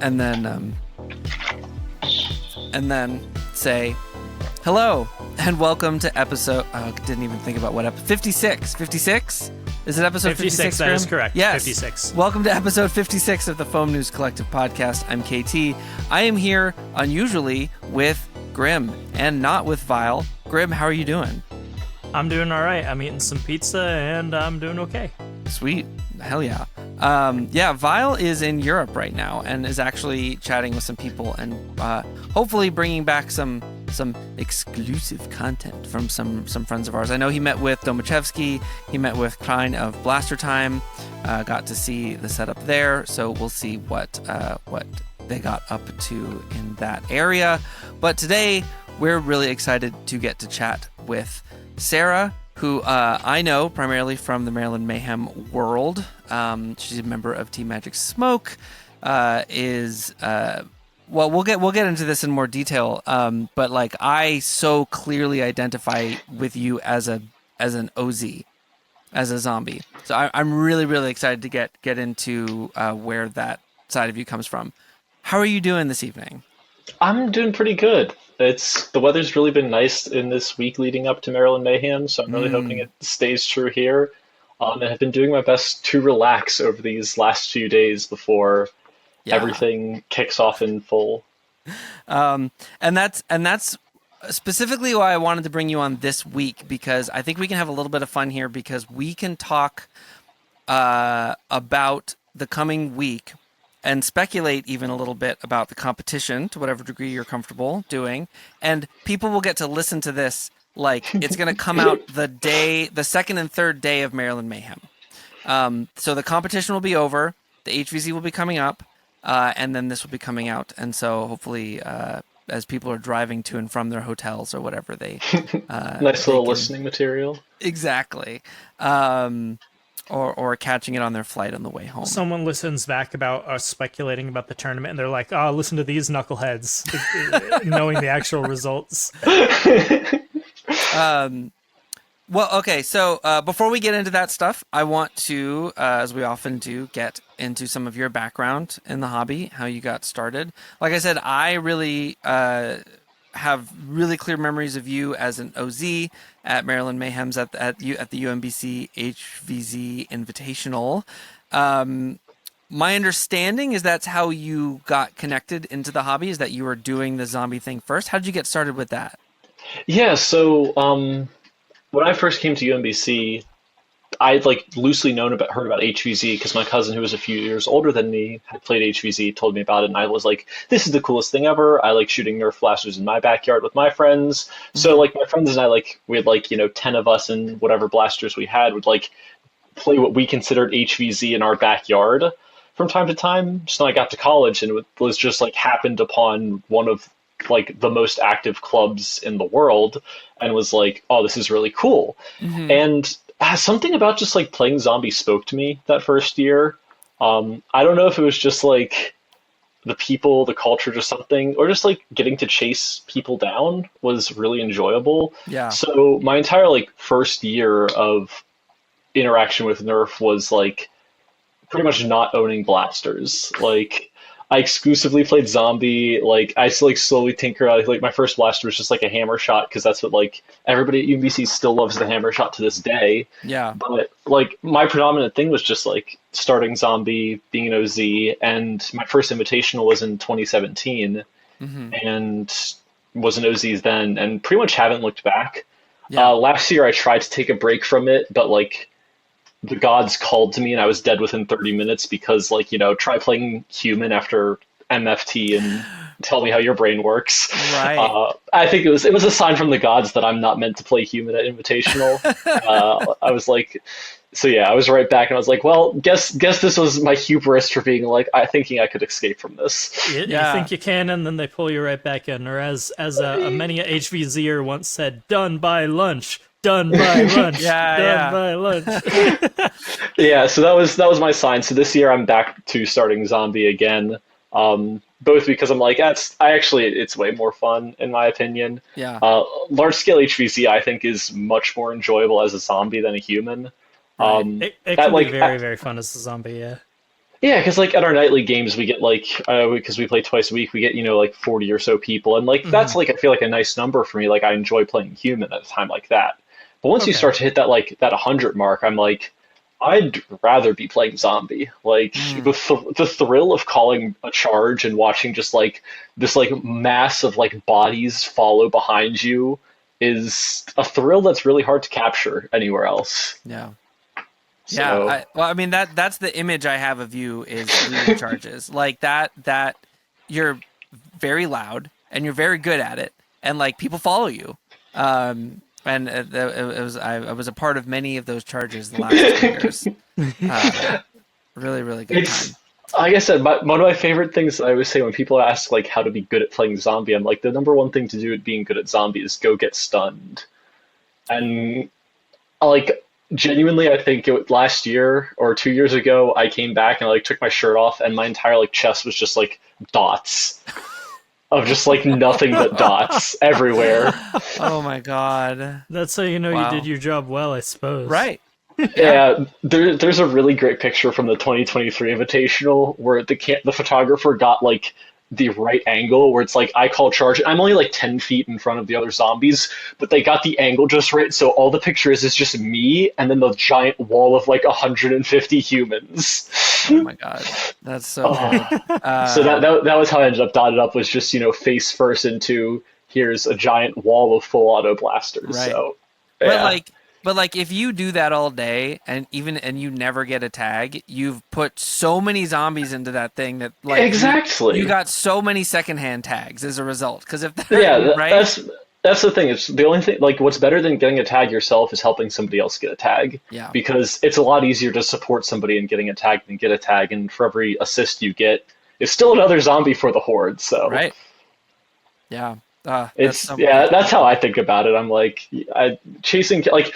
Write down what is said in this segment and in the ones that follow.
and then say hello and welcome to episode. Didn't even think about what episode. 56. 56. Is it episode 56? That is correct. Yes. 56. Welcome to episode 56 of the Foam News Collective podcast. I'm KT. I am here unusually with Grim and not with Vile. Grim, how are you doing? I'm doing all right. I'm eating some pizza and I'm doing okay. Sweet. Hell yeah. Vile is in Europe right now and is actually chatting with some people and hopefully bringing back some exclusive content from some friends of ours. I know he met with Domachevsky, he met with Klein of Blaster Time, got to see the setup there, so we'll see what they got up to in that area. But today, we're really excited to get to chat with Sera, who I know primarily from the Maryland Mayhem world. She's a member of Team Magic Smoke. We'll get into this in more detail. But like, I so clearly identify with you as an OZ, as a zombie. So I'm really, really excited to get into where that side of you comes from. How are you doing this evening? I'm doing pretty good. The weather's really been nice in this week leading up to Maryland Mayhem, so I'm really hoping it stays true here. And I've been doing my best to relax over these last few days before everything kicks off in full. And that's specifically why I wanted to bring you on this week, because I think we can have a little bit of fun here, because we can talk about the coming week and speculate even a little bit about the competition to whatever degree you're comfortable doing. And people will get to listen to this like it's going to come out the second and third day of Maryland Mayhem. So the competition will be over, the HvZ will be coming up, and then this will be coming out. And so hopefully, as people are driving to and from their hotels or whatever, they... nice little listening material. Exactly. Or catching it on their flight on the way home. Someone listens back about us speculating about the tournament, and they're like, "Oh, listen to these knuckleheads," knowing the actual results. Well, okay. So before we get into that stuff, I want to, as we often do, get into some of your background in the hobby, how you got started. Like I said, I really have really clear memories of you as an OZ at Maryland Mayhem's at the UMBC HvZ Invitational. My understanding is that's how you got connected into the hobby, is that you were doing the zombie thing first. How did you get started with that? Yeah, so when I first came to UMBC, I'd loosely heard about HvZ because my cousin, who was a few years older than me, had played HvZ, told me about it, and I was like, this is the coolest thing ever. I like shooting Nerf blasters in my backyard with my friends. So my friends and I, we had 10 of us, and whatever blasters we had would play what we considered HvZ in our backyard from time to time. So I got to college and it was just happened upon one of the most active clubs in the world and was like, oh, this is really cool. And something about just playing zombie spoke to me that first year. I don't know if it was just the people, the culture, just something, or just getting to chase people down was really enjoyable. Yeah. So my entire first year of interaction with Nerf was pretty much not owning blasters. I exclusively played zombie. I slowly tinkered. My first blaster was just a hammer shot because that's what everybody at UBC still loves, the hammer shot to this day. Yeah. But my predominant thing was just starting zombie, being an OZ, and my first invitational was in 2017, and was an OZ then, and pretty much haven't looked back. Yeah. Last year I tried to take a break from it, but the gods called to me and I was dead within 30 minutes because try playing human after MFT and tell me how your brain works. Right. I think it was a sign from the gods that I'm not meant to play human at Invitational. I was I was right back and I was like, well, guess this was my hubris for being thinking I could escape from this. You think you can, and then they pull you right back in. Or as many a HvZer once said, done by lunch. Done by lunch. Done by lunch. Yeah, so that was my sign. So this year I'm back to starting zombie again. Both because I'm it's way more fun in my opinion. Yeah. Large scale HvZ I think is much more enjoyable as a zombie than a human. Right. It can be very, very fun as a zombie, yeah. Yeah, because like at our nightly games, we get like because we play twice a week, we get like 40 or so people, and like Hmm. that's like I feel like a nice number for me. Like I enjoy playing human at a time like that. But once you Okay. start to hit that 100 mark, I'm like, I'd rather be playing zombie. Like Mm, the thrill of calling a charge and watching just like this like mass of like bodies follow behind you is a thrill that's really hard to capture anywhere else. yeah. Yeah, So well, I mean that's the image I have of you is leading charges. Like that you're very loud and you're very good at it, and like people follow you. And it was I was a part of many of those charges the last 2 years. Really, really good time. it's like I said, one of my favorite things I always say when people ask like how to be good at playing zombie, I'm like the number one thing to do at being good at zombie is go get stunned. And like genuinely, I think last year or 2 years ago, I came back and I like took my shirt off and my entire like chest was just like dots of just like nothing but dots everywhere. Oh my God! That's how you know you Wow. did your job well, I suppose. Right? Yeah. Yeah, there's a really great picture from the 2023 Invitational where the photographer got like the right angle where it's like I call charge. I'm only like 10 feet in front of the other zombies, but they got the angle just right. So all the picture is just me and then the giant wall of like 150 humans. Oh my God, that's so Oh. good. So that was how I ended up dotted up was just face first into here's a giant wall of full auto blasters. Right. So But yeah. like if you do that all day and you never get a tag, you've put so many zombies into that thing that like you Exactly. got so many secondhand tags as a result. Because if Yeah, that, right? that's the thing. It's the only thing. Like, what's better than getting a tag yourself is helping somebody else get a tag, Yeah. because it's a lot easier to support somebody in getting a tag than get a tag. And for every assist you get, it's still another zombie for the horde. So Right. Yeah. That's it's so yeah, that's that's how cool. I think about it. I'm like, chasing like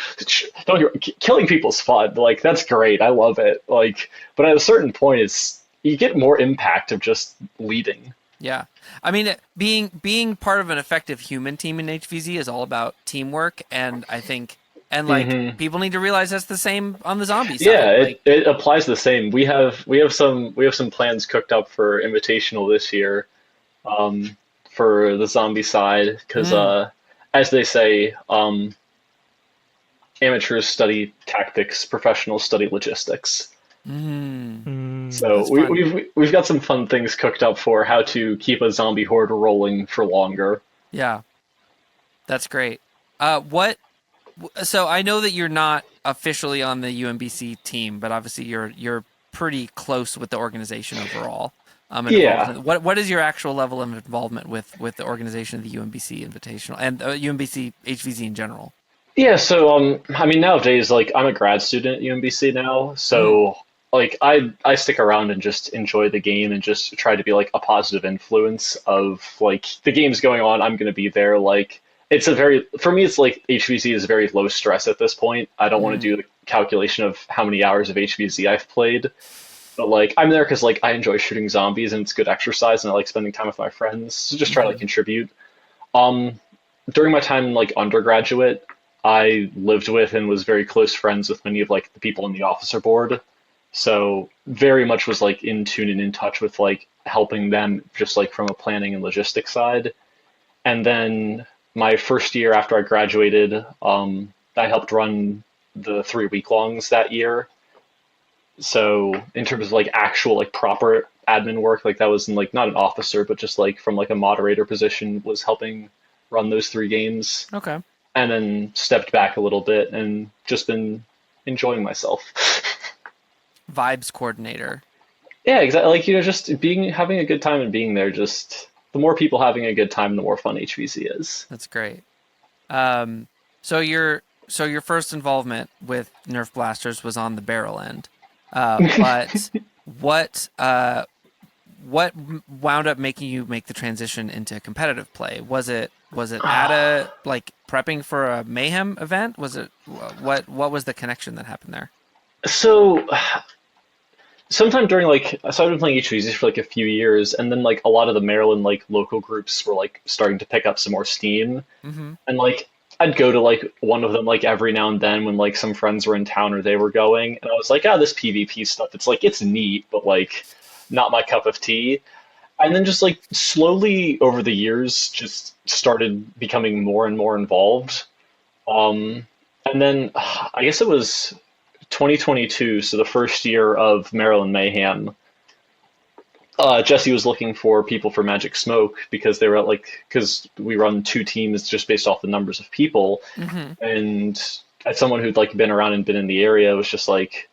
don't killing people's fun. Like that's great. I love it. Like, but at a certain point, it's you get more impact of just leading. Yeah. I mean, being part of an effective human team in HVZ is all about teamwork, and I think like Hmm. people need to realize that's the same on the zombie Yeah, side. Like, it applies the same. We have some plans cooked up for Invitational this year, for the zombie side, because mm, as they say, amateurs study tactics, professionals study logistics. mm, So that's fun. we've got some fun things cooked up for how to keep a zombie horde rolling for longer. Yeah. That's great. What? So I know that you're not officially on the UMBC team, but obviously you're pretty close with the organization overall. Involved. Yeah. What is your actual level of involvement with the organization of the UMBC Invitational and UMBC HVZ in general? Yeah, so I mean nowadays like I'm a grad student at UMBC now, Mm, so like I stick around and just enjoy the game and just try to be like a positive influence of like the game's going on, I'm gonna be there. Like it's a very for me it's like HVZ is very low stress at this point. I don't want to mm, do the calculation of how many hours of HVZ I've played, but like I'm there because like I enjoy shooting zombies and it's good exercise and I like spending time with my friends. So just try to like hmm. contribute. Um, During my time in like undergraduate, I lived with and was very close friends with many of like the people in the officer board. So very much was like in tune and in touch with like helping them just like from a planning and logistics side. And then my first year after I graduated, I helped run the 3 week longs that year. So in terms of like actual like proper admin work, like that was in like not an officer, but just like from like a moderator position was helping run those 3 games, Okay. and then stepped back a little bit and just been enjoying myself. Vibes coordinator. Yeah, exactly. Like, just being having a good time and being there, just the more people having a good time, the more fun HVC is. That's great. Um, so your first involvement with Nerf blasters was on the barrel end, but what wound up making you make the transition into competitive play? Was it at a like prepping for a mayhem event? Was it what was the connection that happened there? So sometime during like so I've been playing HVZ for like a few years, and then like a lot of the Maryland like local groups were like starting to pick up some more steam. Mm-hmm. And like I'd go to like one of them like every now and then when like some friends were in town or they were going, and I was like, this PvP stuff, it's like it's neat, but like not my cup of tea. And then just like slowly over the years, just started becoming more and more involved. And then I guess it was 2022, so the first year of Maryland Mayhem. Jesse was looking for people for Magic Smoke because they were because we run 2 teams just based off the numbers of people. And as someone who'd like been around and been in the area, was just like,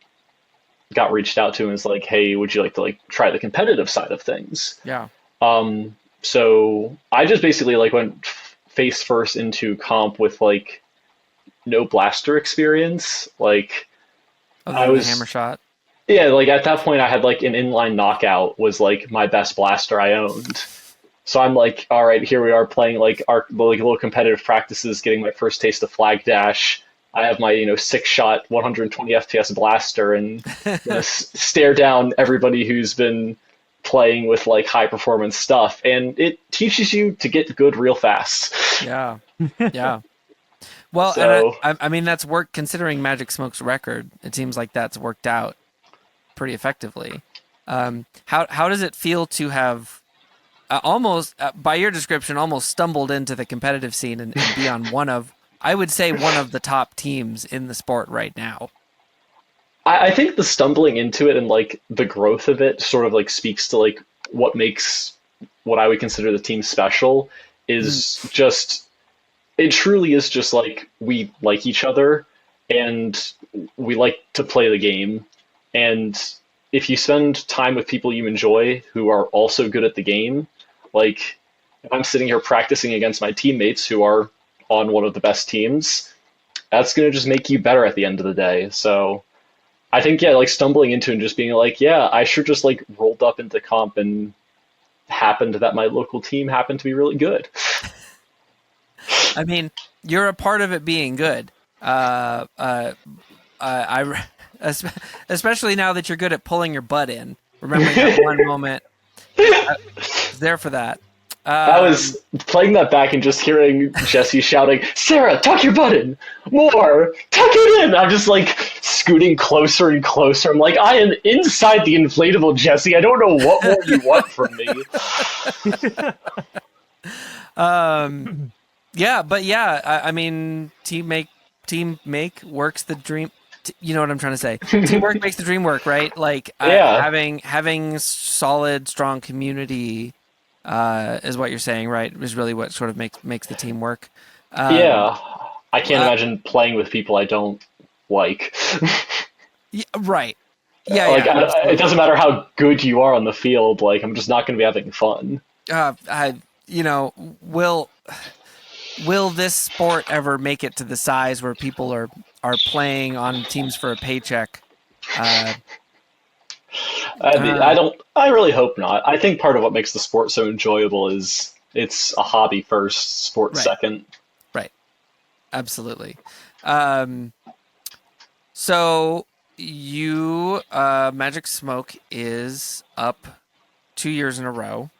got reached out to and was like, hey, would you like to like try the competitive side of things? Yeah. So I just basically like went face first into comp with like no blaster experience. Like I was hammer shot. Yeah, like at that point I had like an inline knockout was like my best blaster I owned. So I'm like, all right, here we are playing like our like little competitive practices, getting my first taste of flag dash. I have my 6-shot 120 FPS blaster and stare down everybody who's been playing with like high performance stuff, and it teaches you to get good real fast. Yeah. Well, so, and I mean that's worked considering Magic Smoke's record. It seems like that's worked out pretty effectively. How does it feel to have almost, by your description, almost stumbled into the competitive scene and be on I would say one of the top teams in the sport right now? I think the stumbling into it and like the growth of it sort of like speaks to like what makes what I would consider the team special is just, it truly is just like we like each other and we like to play the game. And if you spend time with people you enjoy who are also good at the game, like if I'm sitting here practicing against my teammates who are on one of the best teams, that's going to just make you better at the end of the day. So I think, like stumbling into and just being like, I sure just like rolled up into comp and happened that my local team happened to be really good. I mean, you're a part of it being good. Especially now that you're good at pulling your butt in. Remembering that one moment. I was there for that. I was playing that back and just hearing Jesse shouting, Sera, tuck your butt in! More! Tuck it in! I'm just like scooting closer and closer. I'm like, I am inside the inflatable, Jesse. I don't know what more you want from me. I mean, team make works the dream. You know what I'm trying to say? Teamwork makes the dream work, right? Like having solid, strong community is what you're saying, right? Is really what sort of makes the team work. I can't imagine playing with people I don't like. Right. It doesn't matter how good you are on the field. Like I'm just not going to be having fun. Will this sport ever make it to the size where people are playing on teams for a paycheck? I really hope not. I think part of what makes the sport so enjoyable is it's a hobby first, sport second. Right. Absolutely. So you, Magic Smoke is up 2 years in a row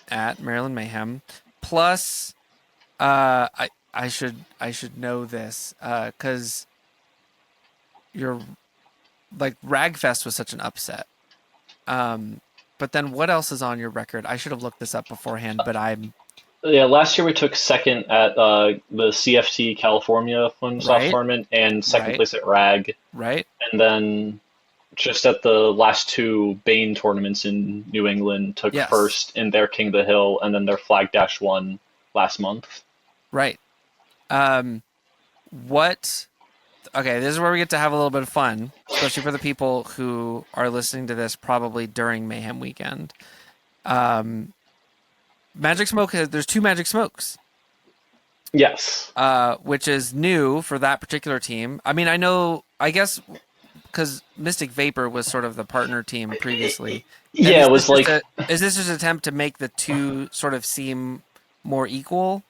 at Maryland Mayhem. Plus, I should know this because you're like Ragfest was such an upset. But then what else is on your record? I should have looked this up beforehand, but I'm. Yeah, last year we took second at the CFT California Soft Tournament and second place at Rag. Right. And then just at the last 2 Bane tournaments in New England, took first in their King of the Hill and then their Flag Dash 1 last month. Right. Okay, this is where we get to have a little bit of fun, especially for the people who are listening to this probably during Mayhem weekend. Magic Smoke, there's 2 Magic Smokes. Yes. Which is new for that particular team. I mean, I guess, because Mystic Vapor was sort of the partner team previously. Yeah, it was like... Is this just an attempt to make the 2 sort of seem more equal?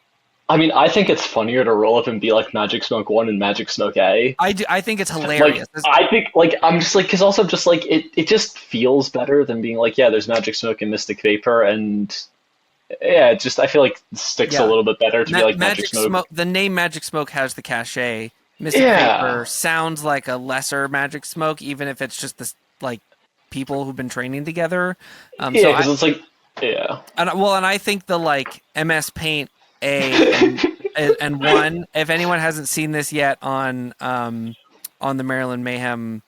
I mean, I think it's funnier to roll up and be like Magic Smoke 1 and Magic Smoke A. I think it's hilarious. I think, like, I'm just like, because also just like, it just feels better than being like, there's Magic Smoke and Mystic Vapor, and yeah, it just I feel like it sticks a little bit better to be like Magic Smoke. The name Magic Smoke has the cachet. Mystic Vapor sounds like a lesser Magic Smoke, even if it's just this like people who've been training together. Yeah, because it's like and I think the like MS Paint A and 1. If anyone hasn't seen this yet on the Maryland Mayhem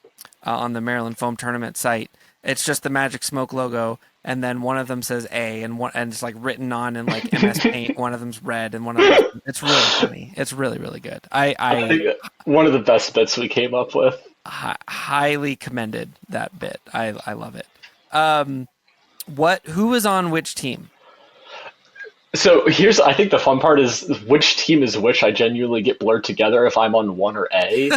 on the Maryland Foam Tournament site, it's just the Magic Smoke logo, and then one of them says A, and it's like written on in like MS Paint. One of them's red, and one of them. It's really funny. It's really really good. I think one of the best bits we came up with. Highly commended that bit. I love it. Who was on which team? So I think the fun part is which team is which. I genuinely get blurred together if I'm on 1 or A.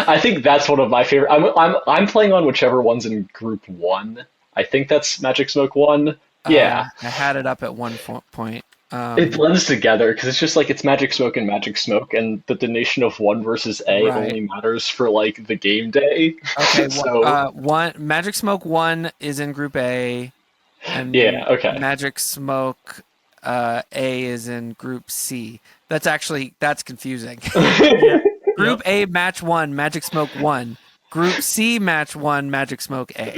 I think that's one of my favorite. I'm playing on whichever one's in Group 1. I think that's Magic Smoke 1. Yeah, I had it up at one point. It blends together because it's just like it's Magic Smoke, and the donation of 1 versus A only matters for like the game day. Okay, so Magic Smoke 1 is in Group A. And Magic Smoke A is in Group C. That's confusing. Group A match 1, Magic Smoke 1. Group C match 1, Magic Smoke A.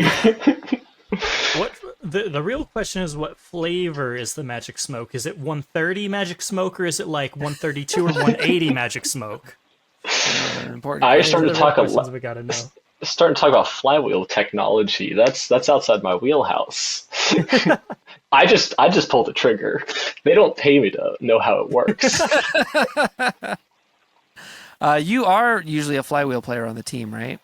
What the real question is, what flavor is the Magic Smoke? Is it 130 Magic Smoke, or is it like 132 or 180 Magic Smoke? Important. I started to talk we gotta know. Starting to talk about flywheel technology. That's outside my wheelhouse. I just pull the trigger. They don't pay me to know how it works. You are usually a flywheel player on the team, right?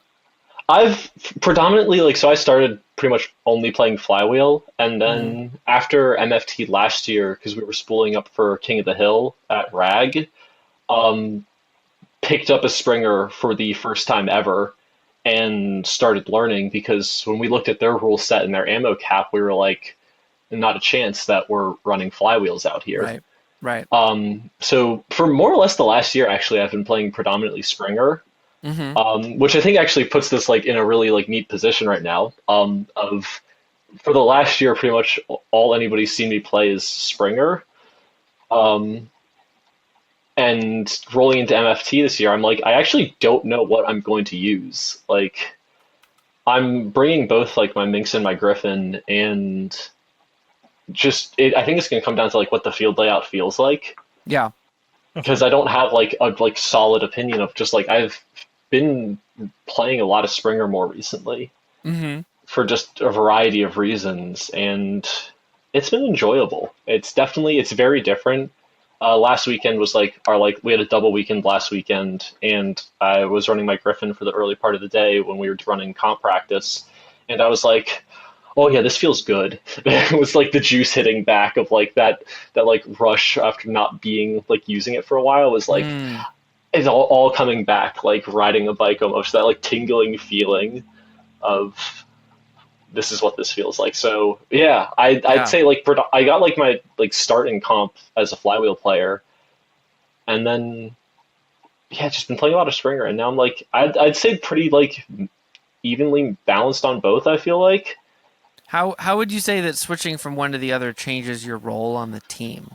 I've predominantly so I started pretty much only playing flywheel, and then after MFT last year, because we were spooling up for King of the Hill at Rag, picked up a Springer for the first time ever. And started learning, because when we looked at their rule set and their ammo cap, we were like, not a chance that we're running flywheels out here. Right. So for more or less the last year, actually, I've been playing predominantly Springer, which I think actually puts this like in a really like neat position right now. For the last year, pretty much all anybody's seen me play is Springer. And rolling into MFT this year, I'm like, I actually don't know what I'm going to use. Like, I'm bringing both like my Minx and my Griffin, and I think it's going to come down to like what the field layout feels like. Yeah. Because I don't have like a solid opinion of just like I've been playing a lot of Springer more recently for just a variety of reasons, and it's been enjoyable. It's very different. Last weekend was we had a double weekend last weekend, and I was running my Griffin for the early part of the day when we were running comp practice, and I was like, oh yeah, this feels good. It was like the juice hitting back of like that like rush after not being like using it for a while was like it's all coming back, like riding a bike almost, that like tingling feeling of this is what this feels like. So yeah, I'd say like I got like my like start in comp as a flywheel player, and then just been playing a lot of Springer, and now I'm like I'd say pretty like evenly balanced on both. I feel like. How would you say that switching from one to the other changes your role on the team?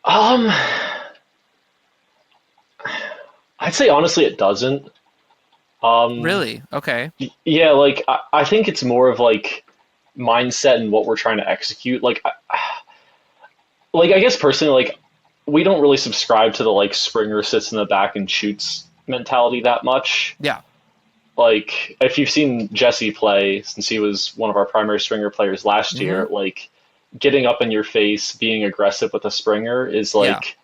I'd say honestly it doesn't. Really? Okay. Yeah, like I think it's more of like mindset and what we're trying to execute. Like I guess personally, like we don't really subscribe to the like Springer sits in the back and shoots mentality that much. Yeah. Like if you've seen Jesse play, since he was one of our primary Springer players last year, like getting up in your face, being aggressive with a Springer is like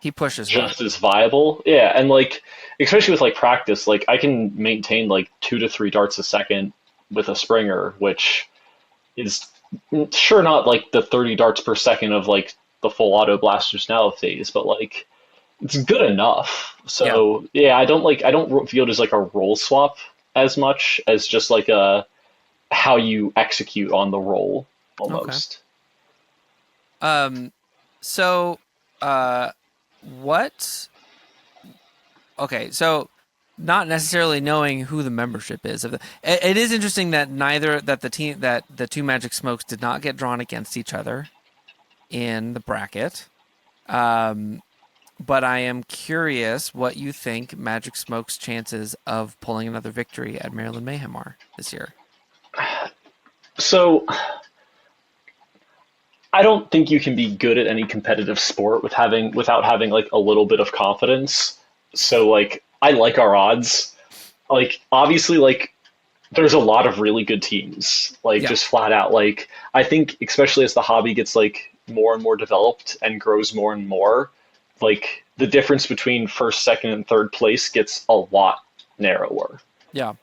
he pushes just as viable. Yeah, and like especially with like practice, like I can maintain like 2 to 3 darts a second with a Springer, which is sure not like the 30 darts per second of like the full auto blasters nowadays, but like it's good enough. So I don't view it as like a role swap as much as just like a how you execute on the roll almost. Okay. So not necessarily knowing who the membership is of the. It is interesting that the two Magic Smokes did not get drawn against each other in the bracket. But I am curious what you think Magic Smoke's chances of pulling another victory at Maryland Mayhem are this year. So I don't think you can be good at any competitive sport without having like a little bit of confidence. So like I like our odds. Like obviously like there's a lot of really good teams. Like Yeah. just flat out. Like I think especially as the hobby gets like more and more developed and grows more and more, like the difference between first, second, and third place gets a lot narrower. Yeah.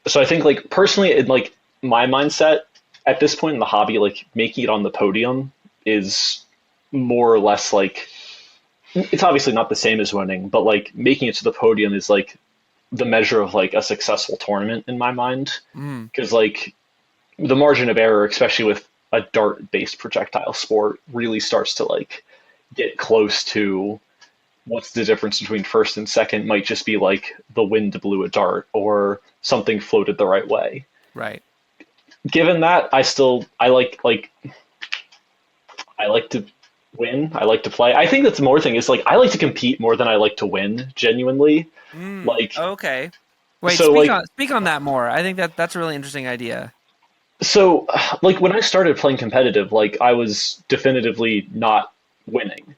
So I think like personally in like my mindset at this point in the hobby, like making it on the podium is more or less like it's obviously not the same as winning, but like making it to the podium is like the measure of like a successful tournament in my mind. Because like the margin of error, especially with a dart based projectile sport, really starts to like get close to what's the difference between first and second might just be like the wind blew a dart or something floated the right way. Right. Given that, I like to win. I like to play. I think that's more thing is like I like to compete more than I like to win, genuinely. Like Okay. Wait, so speak on that more. I think that's a really interesting idea. so like when I started playing competitive, like I was definitively not winning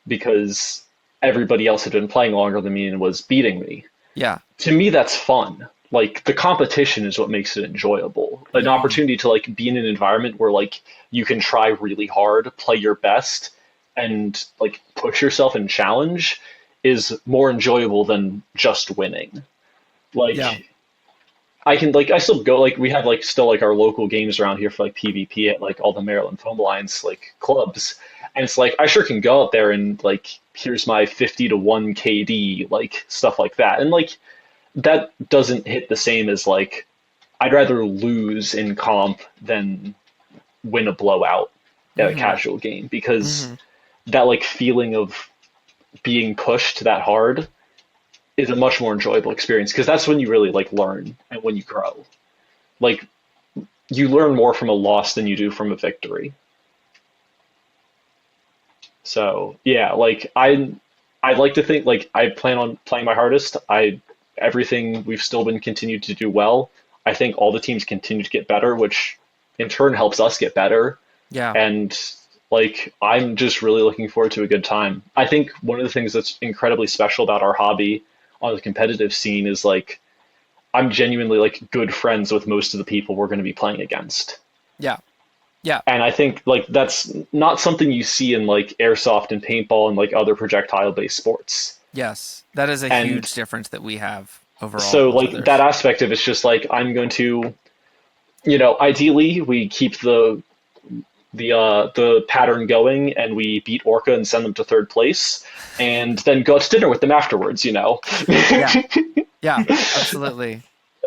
because everybody else had been playing longer than me and was beating me. Yeah. To me that's fun. Like the competition is what makes it enjoyable. An opportunity to like be in an environment where like you can try really hard, play your best, and like push yourself and challenge is more enjoyable than just winning. Like Yeah. I still go like we have like still like our local games around here for like PvP at like all the Maryland Foam Alliance like clubs. And it's like I sure can go out there and like here's my 50 to 1 KD, like stuff like that. And like that doesn't hit the same as like I'd rather lose in comp than win a blowout at a casual game because that like feeling of being pushed that hard is a much more enjoyable experience because that's when you really like learn and when you grow. Like you learn more from a loss than you do from a victory. So yeah, like I'd like to think like I plan on playing my hardest. Everything we've still been continued to do well. I think all the teams continue to get better, which in turn helps us get better. Yeah. And like I'm just really looking forward to a good time. I think one of the things that's incredibly special about our hobby on the competitive scene is like I'm genuinely like good friends with most of the people we're going to be playing against. Yeah. Yeah. And I think like that's not something you see in like airsoft and paintball and like other projectile based sports. Yes. That is a And huge difference that we have overall. so with like others. that aspect of it's just like I'm going to, ideally we keep the pattern going and we beat Orca and send them to third place and then go out to dinner with them afterwards. Yeah. Yeah. Absolutely.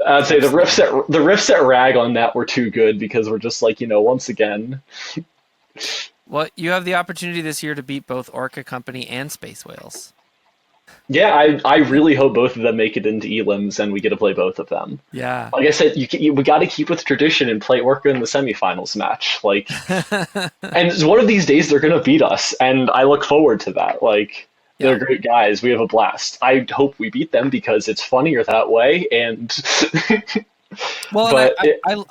I'd say the riffs at Rag on that were too good because we're just like, once again. Well, you have the opportunity this year to beat both Orca Company and Space Whales. Yeah, I really hope both of them make it into elims and we get to play both of them. Yeah. Like I said, we got to keep with tradition and play Orca in the semifinals match. Like, and one of these days they're gonna beat us, and I look forward to that. Like, they're great guys. We have a blast. I hope we beat them because it's funnier that way. And Well, but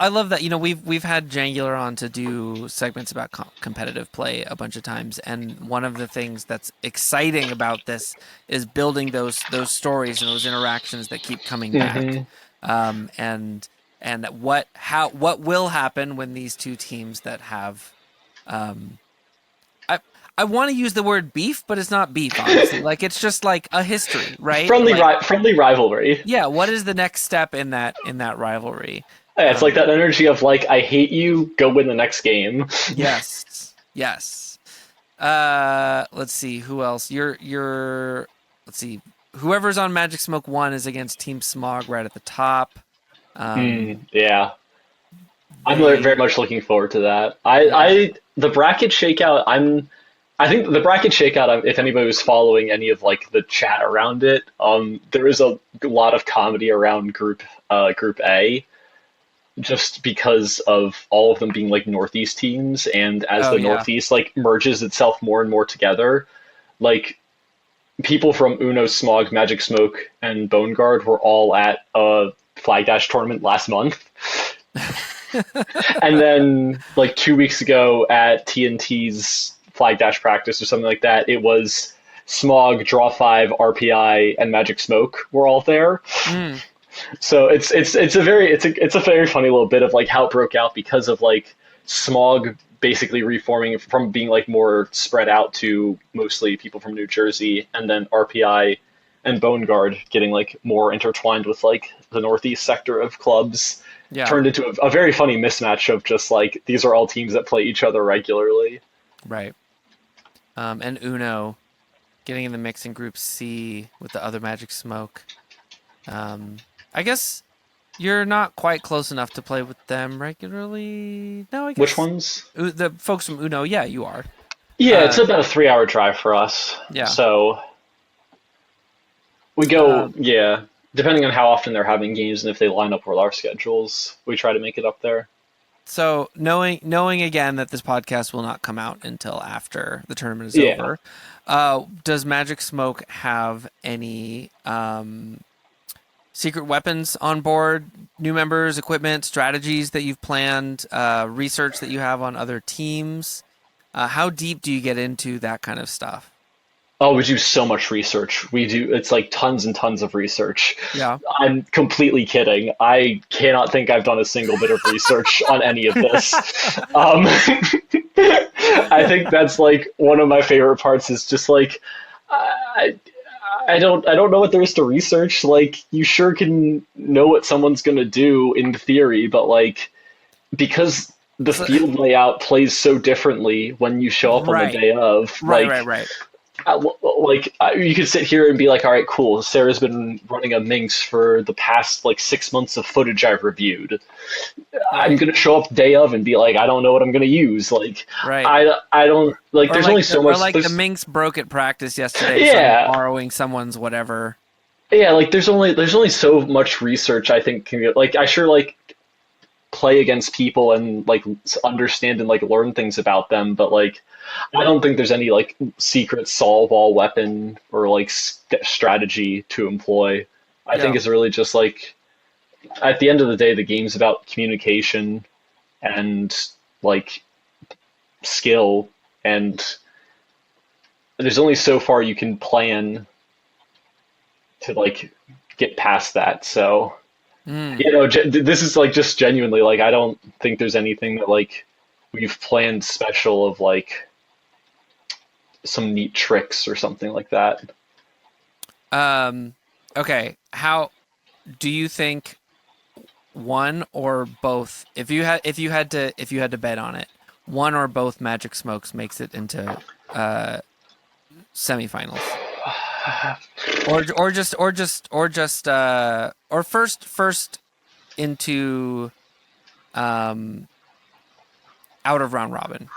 I love that. We've had Jangular on to do segments about competitive play a bunch of times, and one of the things that's exciting about this is building those stories and those interactions that keep coming back. And what will happen when these two teams that have I want to use the word beef, but it's not beef, honestly. Like it's just like a history, right? friendly rivalry. Yeah, what is the next step in that rivalry? Yeah, it's like that energy of like, I hate you, go win the next game. Yes. Let's see who else. Let's see. Whoever's on Magic Smoke 1 is against Team Smog right at the top. Yeah. I'm very much looking forward to that. The bracket shakeout, I think the bracket shakeout, if anybody was following any of like the chat around it, there is a lot of comedy around Group A, just because of all of them being like Northeast teams, and as Oh the yeah. Northeast like merges itself more and more together, like people from Uno, Smog, Magic Smoke, and Bone Guard were all at a Flag Dash tournament last month. And then, like 2 weeks ago at TNT's Flag Dash practice or something like that, it was Smog, Draw 5, RPI, and Magic Smoke were all there. Mm, So it's a very funny little bit of like how it broke out because of like Smog basically reforming from being like more spread out to mostly people from New Jersey, and then RPI and Bone Guard getting like more intertwined with like the Northeast sector of clubs, yeah. turned into a very funny mismatch of just like these are all teams that play each other regularly. Right. And Uno getting in the mix in Group C with the other Magic Smoke. I guess you're not quite close enough to play with them regularly. No, I guess. Which ones? The folks from Uno, yeah, you are. Yeah, it's about a 3-hour drive for us. Yeah. So we go, yeah, depending on how often they're having games and if they line up with our schedules, we try to make it up there. So knowing again that this podcast will not come out until after the tournament is Yeah. over, does Magic Smoke have any secret weapons on board, new members, equipment, strategies that you've planned, research that you have on other teams? How deep do you get into that kind of stuff? Oh, we do so much research. It's like tons and tons of research. Yeah. I'm completely kidding. I cannot think I've done a single bit of research on any of this. I think that's like one of my favorite parts is just like, I don't know what there is to research. Like, you sure can know what someone's gonna do in theory, but like, because the field layout plays so differently when you show up on Right. the day of, Right, like, right. you could sit here and be like, all right, cool. Sera's been running a Minx for the past like 6 months of footage I've reviewed. I'm gonna show up day of and be like, I don't know what I'm gonna use. Like, Right. I don't like. There's only so much. Or like there's- the Minx broke at practice yesterday. Yeah. So I'm borrowing someone's whatever. Yeah, like there's only so much research I think can get. Like, I sure like play against people and like understand and like learn things about them, but like I don't think there's any like secret solve all weapon or like strategy to employ. I think Yeah. it's really just like at the end of the day, the game's about communication and like skill, and there's only so far you can plan to like get past that. So Mm. you know, this is like just genuinely like I don't think there's anything that like we've planned special of like some neat tricks or something like that. Okay. How do you think one or both? If you had to bet on it, one or both Magic Smokes makes it into semifinals, or first into out of round robin.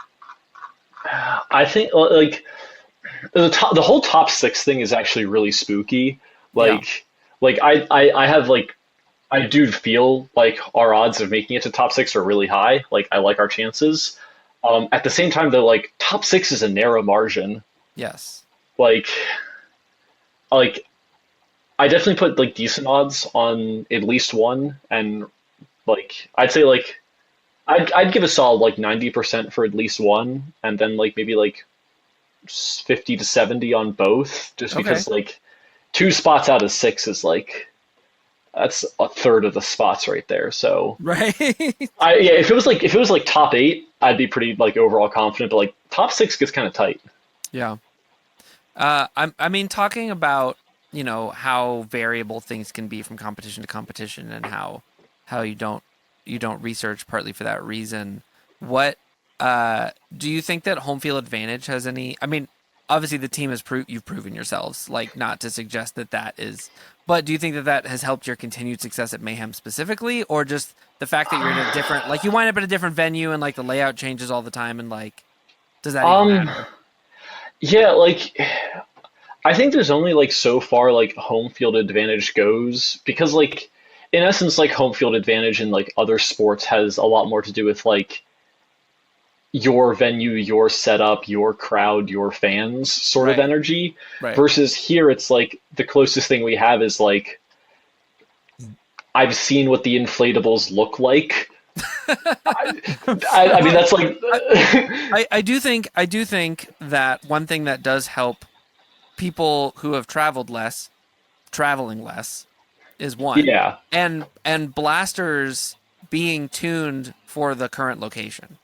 I think like the whole top six thing is actually really spooky. Like I have like I do feel like our odds of making it to top six are really high. Like I like our chances. At the same time though, like top six is a narrow margin. Yes. Like I definitely put like decent odds on at least one, and like I'd say like I'd give a solid like 90% for at least one, and then like maybe like 50 to 70 on both, just because like 2 spots out of 6 is like that's a third of the spots right there. So Right. if it was like top 8, I'd be pretty like overall confident, but like top 6 gets kind of tight. Yeah. I mean, talking about, you know, how variable things can be from competition to competition, and how you don't research partly for that reason. What do you think that home field advantage has any? I mean, obviously the team has you've proven yourselves, like, not to suggest that is. But do you think that has helped your continued success at Mayhem specifically, or just the fact that you're in a different, like, you wind up at a different venue and like the layout changes all the time, and like, does that even matter? Yeah, like I think there's only like so far like home field advantage goes because like in essence like home field advantage in like other sports has a lot more to do with like your venue, your setup, your crowd, your fans sort of Right. energy Right. versus here it's like the closest thing we have is like I've seen what the inflatables look like. I mean that's like I do think that one thing that does help people who have traveling less is one. yeah. And blasters being tuned for the current location.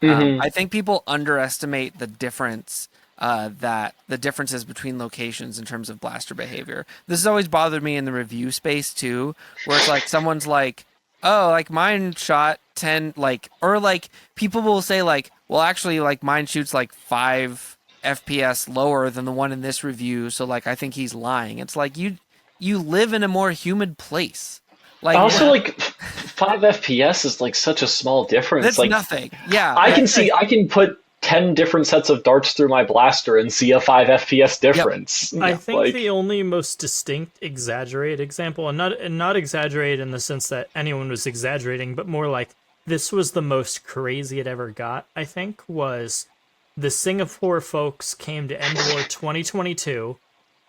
Hmm. I think people underestimate the difference that the differences between locations in terms of blaster behavior. This has always bothered me in the review space too, where it's like someone's like, "Oh, like mine shot 10 like," or like people will say like, "Well, actually like mine shoots like 5 FPS lower than the one in this review, so like I think he's lying." It's like you live in a more humid place. Like Also, like 5 FPS is like such a small difference. that's Like nothing. Yeah. I can put 10 different sets of darts through my blaster and see a 5 FPS difference. I think Like, the only most distinct exaggerated example, and not exaggerated in the sense that anyone was exaggerating, but more like this was the most crazy it ever got, I think, was the Singapore folks came to End War 2022,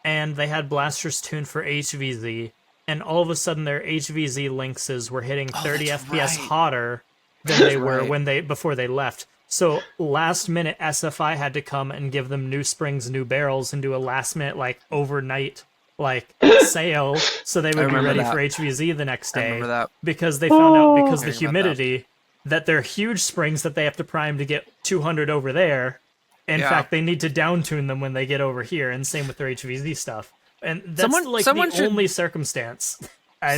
and they had blasters tuned for HvZ, and all of a sudden their HvZ lynxes were hitting 30 that's FPS right. hotter than they were right. when before they left. So last minute SFI had to come and give them new springs, new barrels, and do a last minute like overnight like sale so they would be remember ready that. for HvZ the next I day remember that. because they found out because the Hearing about that. humidity that they're huge springs that they have to prime to get 200 over there. In Yeah. fact, they need to down tune them when they get over here, and same with their HvZ stuff. And that's Someone the should- only circumstance.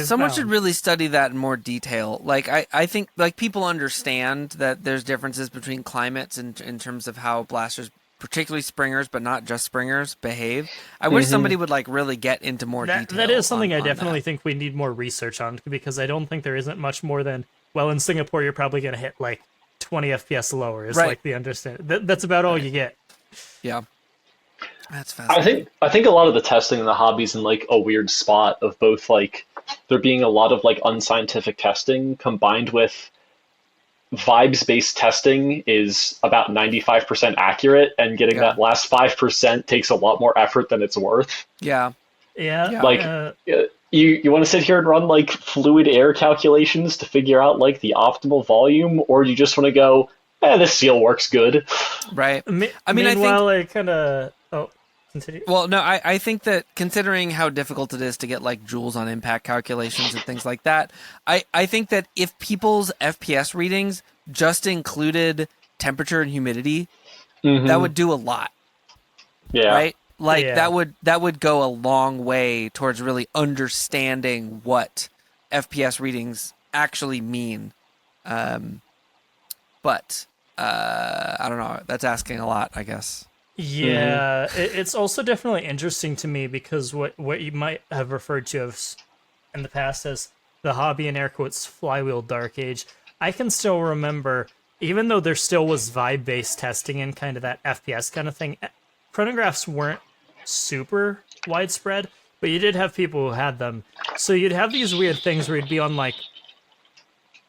Someone should really study that in more detail. Like I think like people understand that there's differences between climates in terms of how blasters, particularly springers, but not just springers, behave. I wish somebody would like really get into more detail. That is something on I definitely that. think we need more research on because I don't think there isn't much more than well in Singapore you're probably going to hit like 20 FPS lower is Right. like the understanding. That's about all you get. Yeah, that's fascinating. I think a lot of the testing in the hobby's in like a weird spot of both like there being a lot of like unscientific testing combined with vibes based testing is about 95% accurate and getting Yeah. that last 5% takes a lot more effort than it's worth. Yeah, Yeah. Like you want to sit here and run like fluid air calculations to figure out like the optimal volume, or you just want to go, this seal works good. right. I mean, I think. meanwhile, I kind of continue. Well, no, I think that considering how difficult it is to get like joules on impact calculations and things like that, I think that if people's FPS readings just included temperature and humidity, that would do a lot, Yeah. right? Like Yeah. that would go a long way towards really understanding what FPS readings actually mean. But I don't know. That's asking a lot, I guess. Yeah, it's also definitely interesting to me because what you might have referred to as in the past as the hobby in air quotes flywheel dark age. I can still remember, even though there still was vibe based testing and kind of that FPS kind of thing, chronographs weren't super widespread, but you did have people who had them. So you'd have these weird things where you'd be on like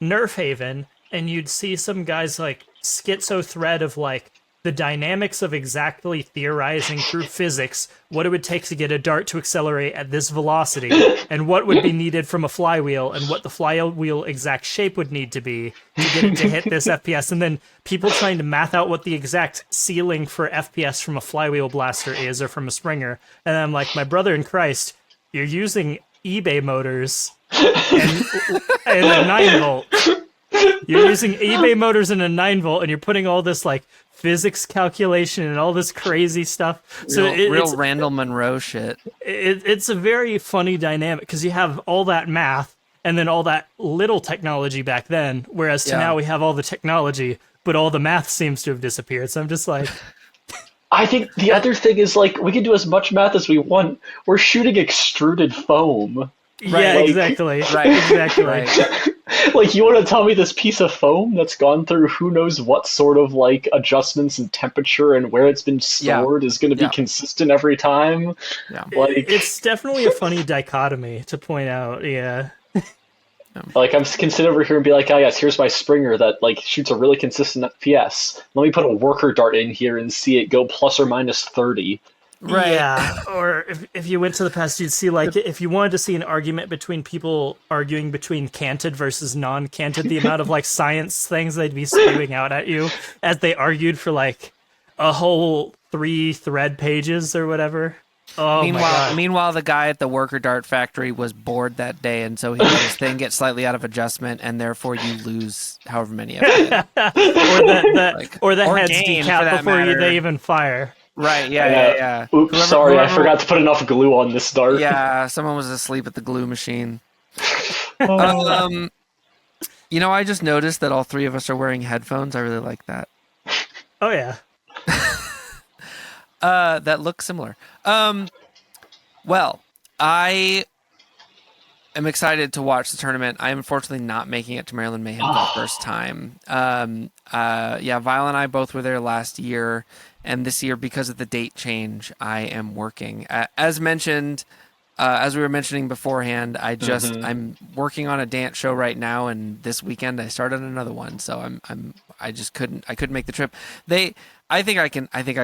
Nerf Haven and you'd see some guys like schizo thread of like the dynamics of exactly theorizing through physics what it would take to get a dart to accelerate at this velocity and what would be needed from a flywheel and what the flywheel exact shape would need to be to get it to hit this FPS, and then people trying to math out what the exact ceiling for FPS from a flywheel blaster is or from a springer. And I'm like, my brother in Christ, you're using eBay motors and a 9-volt. You're using eBay motors and a 9-volt, and you're putting all this like physics calculation and all this crazy stuff. So Real Randall Monroe shit. it's a very funny dynamic because you have all that math and then all that little technology back then, whereas to Yeah. now we have all the technology, but all the math seems to have disappeared. So I'm just like, I think the other thing is like we can do as much math as we want. We're shooting extruded foam. Yeah, Like- exactly. Right. Exactly. Right. Like, you want to tell me this piece of foam that's gone through who knows what sort of like adjustments in temperature and where it's been stored is going to be Yeah. consistent every time? Yeah. Like, It's definitely a funny dichotomy to point out. Yeah. like I'm can sit over here and be like, oh yes, here's my Springer that like shoots a really consistent FPS. Let me put a worker dart in here and see it go plus or minus 30. Right. Yeah, or if you went to the past, you'd see, like, if you wanted to see an argument between people arguing between canted versus non-canted, the amount of, like, science things they'd be spewing out at you as they argued for, like, a whole 3 thread pages or whatever. Oh my god. Meanwhile, the guy at the worker dart factory was bored that day, and so he let his thing get slightly out of adjustment, and therefore you lose however many of it. Or the or heads gain, for decap that before matter. they even fire. Right? Yeah. Oops, Whoever- sorry, I whoever- forgot to put enough glue on this dart. Yeah, someone was asleep at the glue machine. Oh. You know, I just noticed that all 3 of us are wearing headphones. I really like that. Oh yeah. That looks similar. Well, I am excited to watch the tournament. I am unfortunately not making it to Maryland Mayhem for the first time. Yeah, Vile and I both were there last year, and this year, because of the date change, I am working. As mentioned, as we were mentioning beforehand, I'm working on a dance show right now, and this weekend I started another one. So I couldn't make the trip. I think I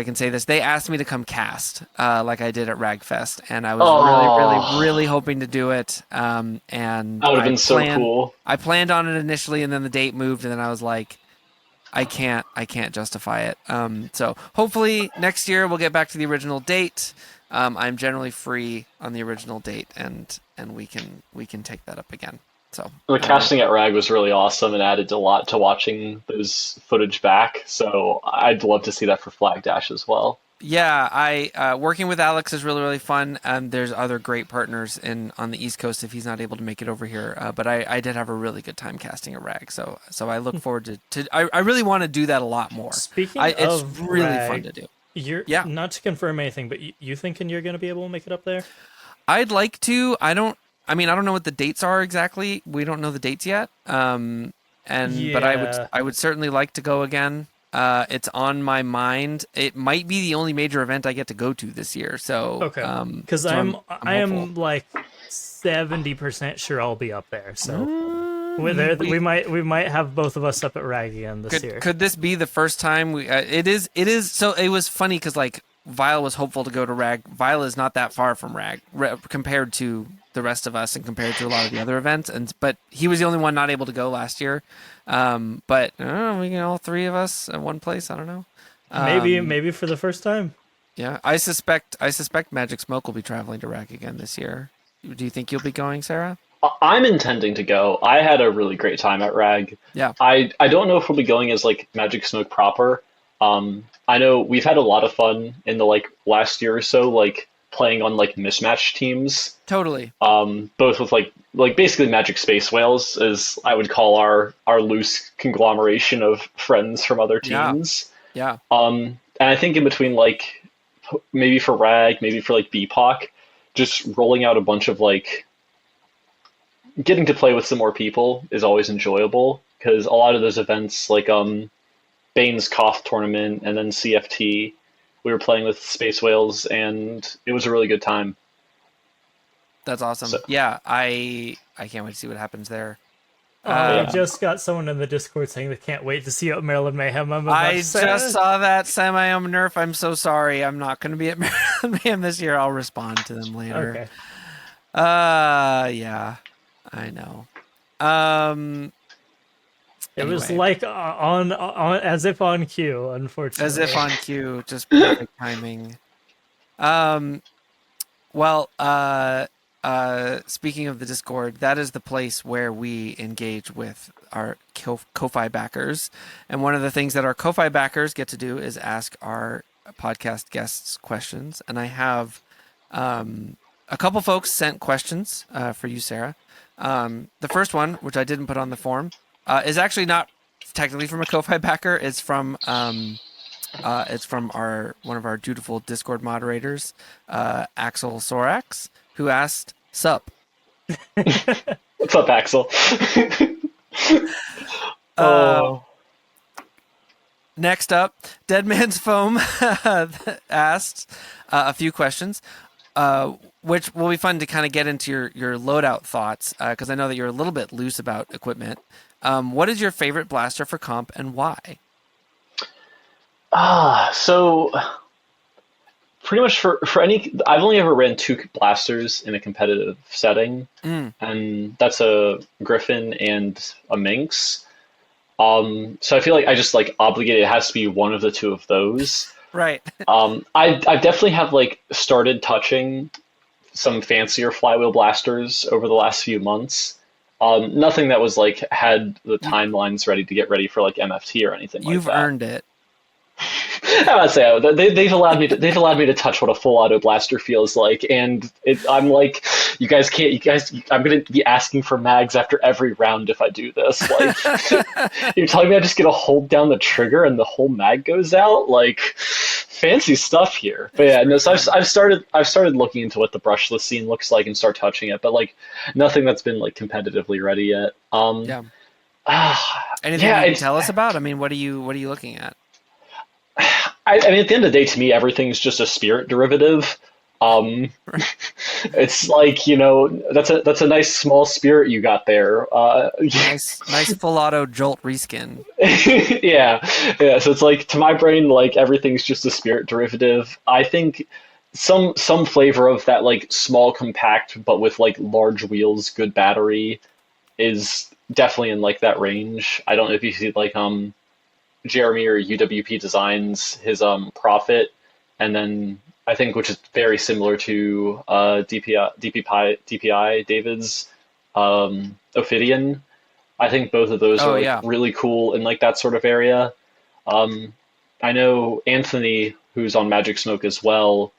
can say this. They asked me to come cast, like I did at Ragfest, and I was really hoping to do it. And That would have been so cool. I planned on it initially, and then the date moved, and then I was like, I can't justify it. So hopefully next year we'll get back to the original date. I'm generally free on the original date, and we can take that up again. So The casting at Rag was really awesome and added a lot to watching those footage back. So I'd love to see that for Flag Dash as well. yeah, I working with Alex is really fun. There's other great partners on the East Coast if he's not able to make it over here. But I did have a really good time casting at Rag. So I look forward to I really want to do that a lot more. Speaking It's of really Rag, fun to do. You're Yeah. not to confirm anything, but you thinking you're going to be able to make it up there? I'd like to. I don't know what the dates are exactly. We don't know the dates yet. But I would certainly like to go again. It's on my mind. It might be the only major event I get to go to this year. So Okay, because so I'm hopeful. like 70% sure I'll be up there. So Mm, we might have both of us up at Rag again this year. Could this be the first time we? It is. So it was funny because like Vile was hopeful to go to Rag. Vile is not that far from Rag compared to the rest of us and compared to a lot of the other events. But he was the only one not able to go last year. But I don't know, we can all 3 of us at one place. I don't know. Maybe for the first time. Yeah, I suspect Magic Smoke will be traveling to Rag again this year. Do you think you'll be going, Sarah? I'm intending to go. I had a really great time at Rag. Yeah. I don't know if we'll be going as like Magic Smoke proper. I know we've had a lot of fun in the like last year or so, like playing on like mismatched teams. Totally. Both with like basically Magic Space Whales, as I would call our loose conglomeration of friends from other teams. Yeah. And I think in between like maybe for Rag, maybe for like BPOC, just rolling out a bunch of like getting to play with some more people is always enjoyable, because a lot of those events like Bane's Koth tournament and then CFT, we were playing with Space Whales and it was a really good time. That's awesome. So- Yeah, I can't wait to see what happens there. I just got someone in the Discord saying they can't wait to see you at Maryland Mayhem. I'm about I to say, just saw that semi-ohm Nerf. I'm so sorry. I'm not going to be at Maryland Mayhem this year. I'll respond to them later. Okay. Yeah, I know. It was Anyway. like on as if on cue, unfortunately. As if on cue, just perfect timing. Well, speaking of the Discord, that is the place where we engage with our Ko-Fi backers. And one of the things that our Ko-Fi backers get to do is ask our podcast guests questions. And I have a couple folks sent questions for you, Sarah. The first one, which I didn't put on the form, is actually not technically from a Ko-Fi backer. It's from one of our dutiful Discord moderators, Axel Sorax, who asked, "Sup?" What's up, Axel? Oh, Next up, Dead Man's Foam asked a few questions, which will be fun to kind of get into your loadout thoughts, because I know that you're a little bit loose about equipment. What is your favorite blaster for comp and why? so pretty much for any, I've only ever ran two blasters in a competitive setting, and that's a Griffin and a Minx. So I feel like I just like obligated. It has to be one of the two of those. Right. I definitely have like started touching some fancier flywheel blasters over the last few months. Nothing that was like had the timelines ready to get ready for like MFT or anything like that. You've earned it. I would say they've allowed me to touch what a full auto blaster feels like, and I'm like, you guys, I'm gonna be asking for mags after every round if I do this. Like, you're telling me I just get to hold down the trigger and the whole mag goes out? Like, fancy stuff here. But yeah, no. So I've started looking into what the brushless scene looks like and start touching it, but like nothing that's been like competitively ready yet. Yeah. Anything you can tell us about? I mean, what are you looking at? I mean, at the end of the day, to me, everything's just a spirit derivative. It's like, that's a nice small spirit you got there. Nice full auto jolt reskin. Yeah. So it's like, to my brain, like everything's just a spirit derivative. I think some flavor of that like small compact, but with like large wheels, good battery, is definitely in like that range. I don't know if you see like Jeremy or UWP Designs his Prophet, and then I think, which is very similar to DPI David's Ophidian. I think both of those are like really cool in like that sort of area. I know Anthony, who's on Magic Smoke as well,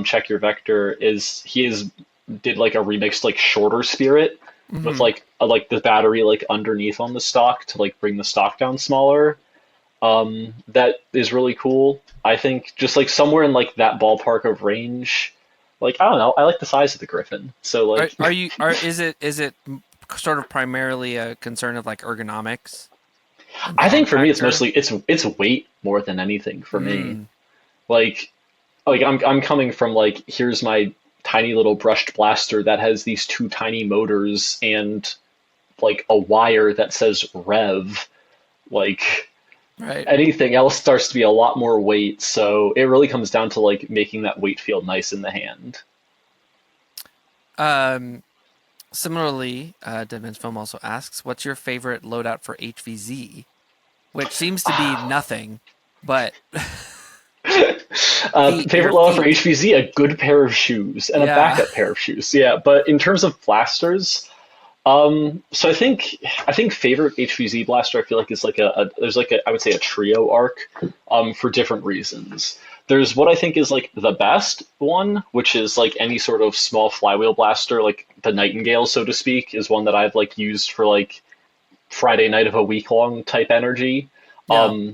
Check Your Vector, did like a remixed like shorter spirit with like the battery like underneath on the stock to like bring the stock down smaller. That is really cool. I think just like somewhere in like that ballpark of range, like I don't know, I like the size of the Griffin. So like, is it sort of primarily a concern of like ergonomics? I think for me it's mostly it's weight more than anything for me. Like I'm coming from like, here's my tiny little brushed blaster that has these two tiny motors and like a wire that says rev. Like, right. Anything else starts to be a lot more weight, so it really comes down to like making that weight feel nice in the hand. Similarly, Dead Man's Foam also asks, what's your favorite loadout for HvZ? Which seems to be nothing, but favorite loadout for HvZ, a good pair of shoes and a backup pair of shoes. Yeah, but in terms of blasters, so I think favorite HvZ blaster, I feel like is like there's like I would say a trio arc, for different reasons. There's what I think is like the best one, which is like any sort of small flywheel blaster, like the Nightingale, so to speak, is one that I've like used for like Friday night of a week long type energy. Yeah.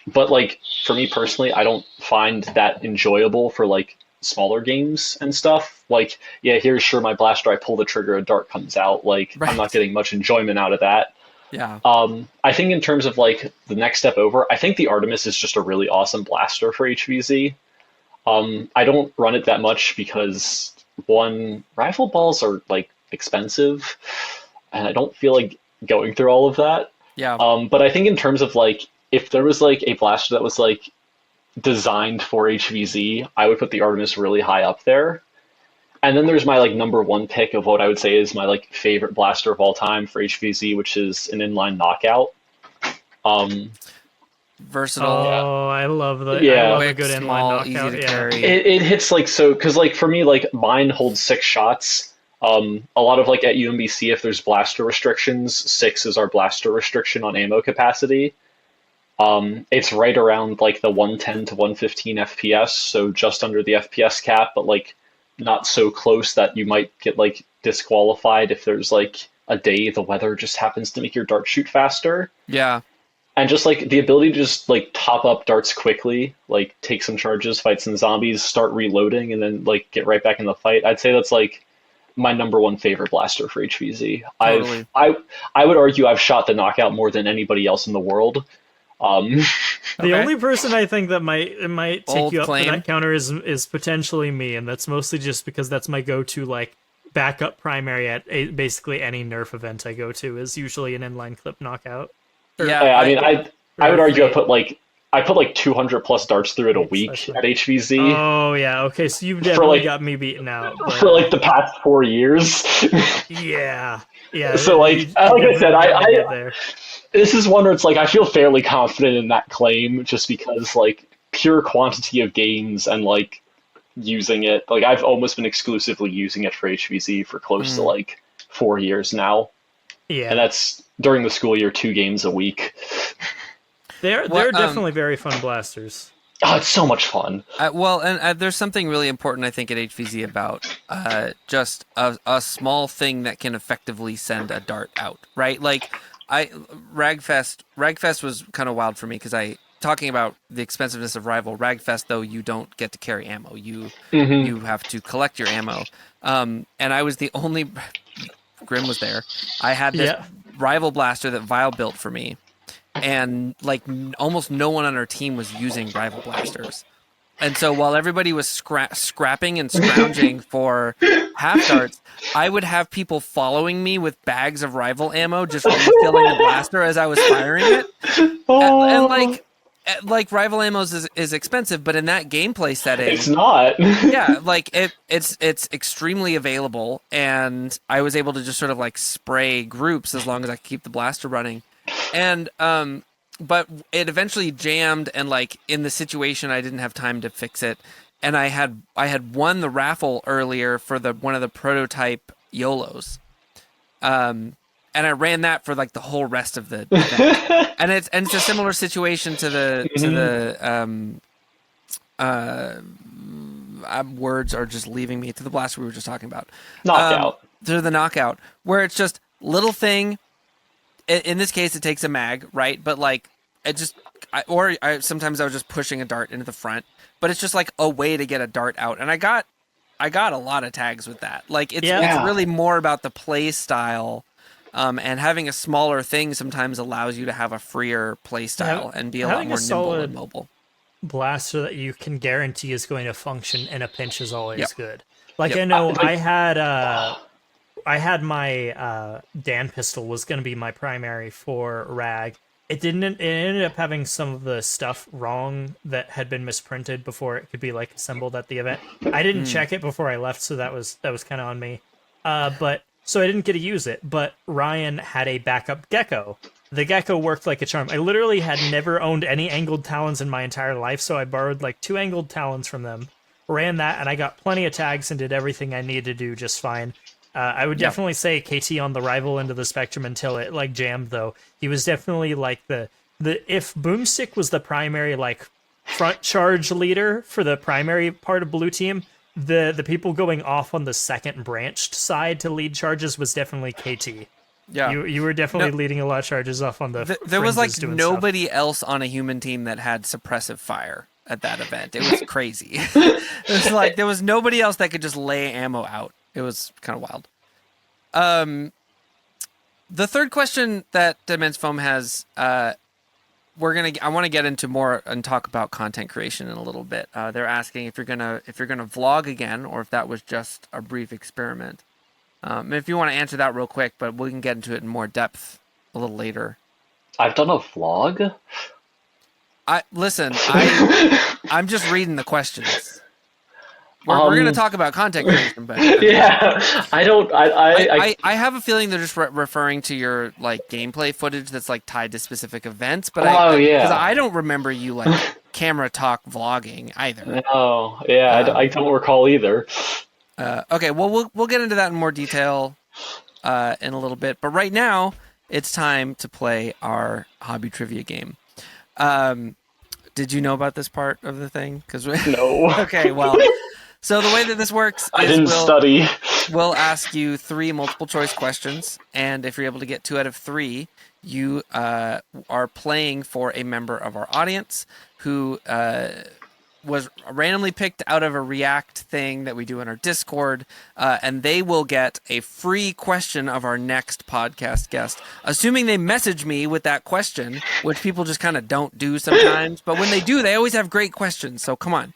But like for me personally, I don't find that enjoyable for like smaller games and stuff. Like, yeah, here's sure my blaster, I pull the trigger, a dart comes out. Like, right. I'm not getting much enjoyment out of that. Yeah. I think in terms of like the next step over, I think the Artemis is just a really awesome blaster for HvZ. I don't run it that much because one, rifle balls are like expensive, and I don't feel like going through all of that. Yeah. But I think in terms of like, if there was like a blaster that was like designed for HvZ, I would put the Artemis really high up there. And then there's my like number one pick of what I would say is my like favorite blaster of all time for HvZ, which is an inline knockout. Versatile. Oh, I love that. Yeah. I love a good inline easy knockout. to Yeah. carry. It hits like so, because like for me, like mine holds 6 shots. A lot of like at UMBC, if there's blaster restrictions, 6 is our blaster restriction on ammo capacity. It's right around like the 110 to 115 FPS, so just under the FPS cap, but like not so close that you might get like disqualified if there's like a day the weather just happens to make your dart shoot faster. Yeah. And just like the ability to just like top up darts quickly, like take some charges, fight some zombies, start reloading, and then like get right back in the fight. I'd say that's like my number one favorite blaster for HvZ. Totally. I would argue I've shot the knockout more than anybody else in the world. The Okay. only person I think that might take Bold you up claim. for that counter is potentially me, and that's mostly just because that's my go-to like backup primary at basically any Nerf event I go to is usually an inline clip knockout. Yeah, Yeah, I mean, I would argue Nerf I put like 200 plus darts through it a week Especially. at HvZ Oh yeah, okay, so you've definitely like- got me beaten out. But, for like the past 4 years. yeah. So, like I said, definitely got me there. This is one where it's like I feel fairly confident in that claim just because like pure quantity of games and like using it. Like I've almost been exclusively using it for HvZ for close to like 4 years now. Yeah, And that's during the school year, 2 games a week. they're What, definitely very fun blasters. Oh, it's so much fun. Well, and there's something really important, I think, at HvZ about just a small thing that can effectively send a dart out, right? Like, Ragfest was kind of wild for me because talking about the expensiveness of Rival, Ragfest, though, you don't get to carry ammo. You have to collect your ammo. And I was the only, Grim was there. I had this Rival blaster that Vile built for me. And like almost no one on our team was using Rival blasters. And so while everybody was scrapping and scrounging for half darts, I would have people following me with bags of Rival ammo, just refilling the blaster as I was firing it. And like Rival ammo is expensive, but in that gameplay setting, It's not. yeah, like it's extremely available, and I was able to just sort of like spray groups as long as I could keep the blaster running. And but it eventually jammed, and like in the situation I didn't have time to fix it, and I had won the raffle earlier for one of the prototype YOLOs. And I ran that for like the whole rest of the event. and it's a similar situation to the words are just leaving me, to the blaster we were just talking about. Knockout. To the knockout, where it's just little thing. In this case, it takes a mag, right? But like, sometimes I was just pushing a dart into the front, but it's just like a way to get a dart out, and I got a lot of tags with that. Like, it's really more about the play style, and having a smaller thing sometimes allows you to have a freer play style and be a lot more nimble and mobile. Blaster that you can guarantee is going to function in a pinch is always Yep. good. Like Yep. I know I had my Dan pistol was going to be my primary for Rag. It ended up having some of the stuff wrong that had been misprinted before it could be like assembled at the event. I didn't check it before I left, so that was kind of on me. But so I didn't get to use it. But Ryan had a backup Gecko. The Gecko worked like a charm. I literally had never owned any angled talons in my entire life, so I borrowed like 2 angled talons from them, ran that, and I got plenty of tags and did everything I needed to do just fine. I would definitely say KT on the Rival end of the spectrum until it like jammed, though. He was definitely like the if Boomstick was the primary like front charge leader for the primary part of Blue Team, the people going off on the second branched side to lead charges was definitely KT. Yeah, You were definitely leading a lot of charges off on the there was like fringes doing nobody else on a human team that had suppressive fire at that event. It was crazy. It was like there was nobody else that could just lay ammo out. It was kind of wild. The third question that Immense Foam has, I want to get into more and talk about content creation in a little bit. They're asking if you're gonna vlog again, or if that was just a brief experiment. If you want to answer that real quick, but we can get into it in more depth a little later. I've done a vlog. I'm just reading the questions. We're going to talk about content creation, but Yeah, I have a feeling they're just referring to your like gameplay footage that's like tied to specific events. But because I don't remember you like camera talk vlogging either. Oh yeah, I don't recall either. Okay, well we'll get into that in more detail in a little bit. But right now it's time to play our hobby trivia game. Did you know about this part of the thing? No. Okay, well. So the way that this works I is didn't study. We'll ask you 3 multiple choice questions, and if you're able to get 2 out of 3, you are playing for a member of our audience who was randomly picked out of a React thing that we do in our Discord, and they will get a free question of our next podcast guest, assuming they message me with that question, which people just kind of don't do sometimes. But when they do, they always have great questions. So come on.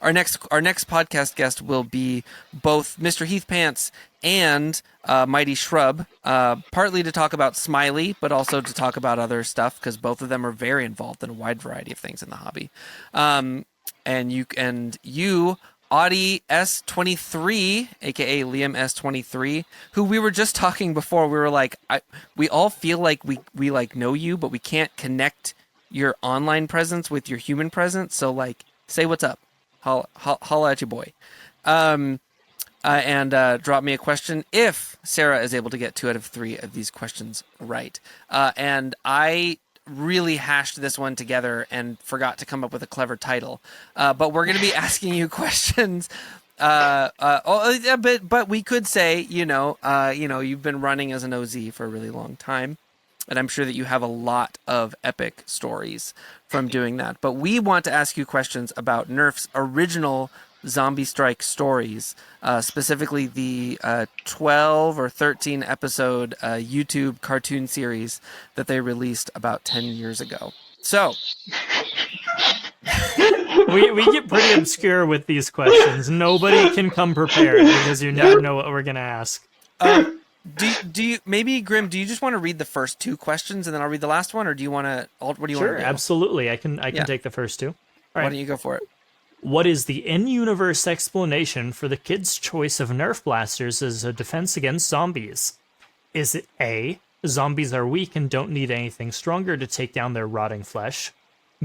Our next podcast guest will be both Mr. Heath Pants and Mighty Shrub, partly to talk about Smiley, but also to talk about other stuff, because both of them are very involved in a wide variety of things in the hobby. And you, Audie S23, aka Liam S23, who we were just talking before. We were like, we all feel like we like know you, but we can't connect your online presence with your human presence. So like, say what's up. Holla at your boy. And drop me a question if Sera is able to get 2 out of 3 of these questions right. And I really hashed this one together and forgot to come up with a clever title. But we're going to be asking you questions. But we could say, you've been running as an OZ for a really long time. And I'm sure that you have a lot of epic stories from doing that. But we want to ask you questions about Nerf's original Zombie Strike stories, specifically the 12 or 13 episode YouTube cartoon series that they released about 10 years ago. So we get pretty obscure with these questions. Nobody can come prepared because you never know what we're going to ask. Do you maybe Grim? Do you just want to read the first 2 questions and then I'll read the last one, or do you want to? What do you want to do? Sure, absolutely. I can take the first 2. All right. Why don't you go for it? What is the in-universe explanation for the kids' choice of Nerf blasters as a defense against zombies? Is it A, zombies are weak and don't need anything stronger to take down their rotting flesh?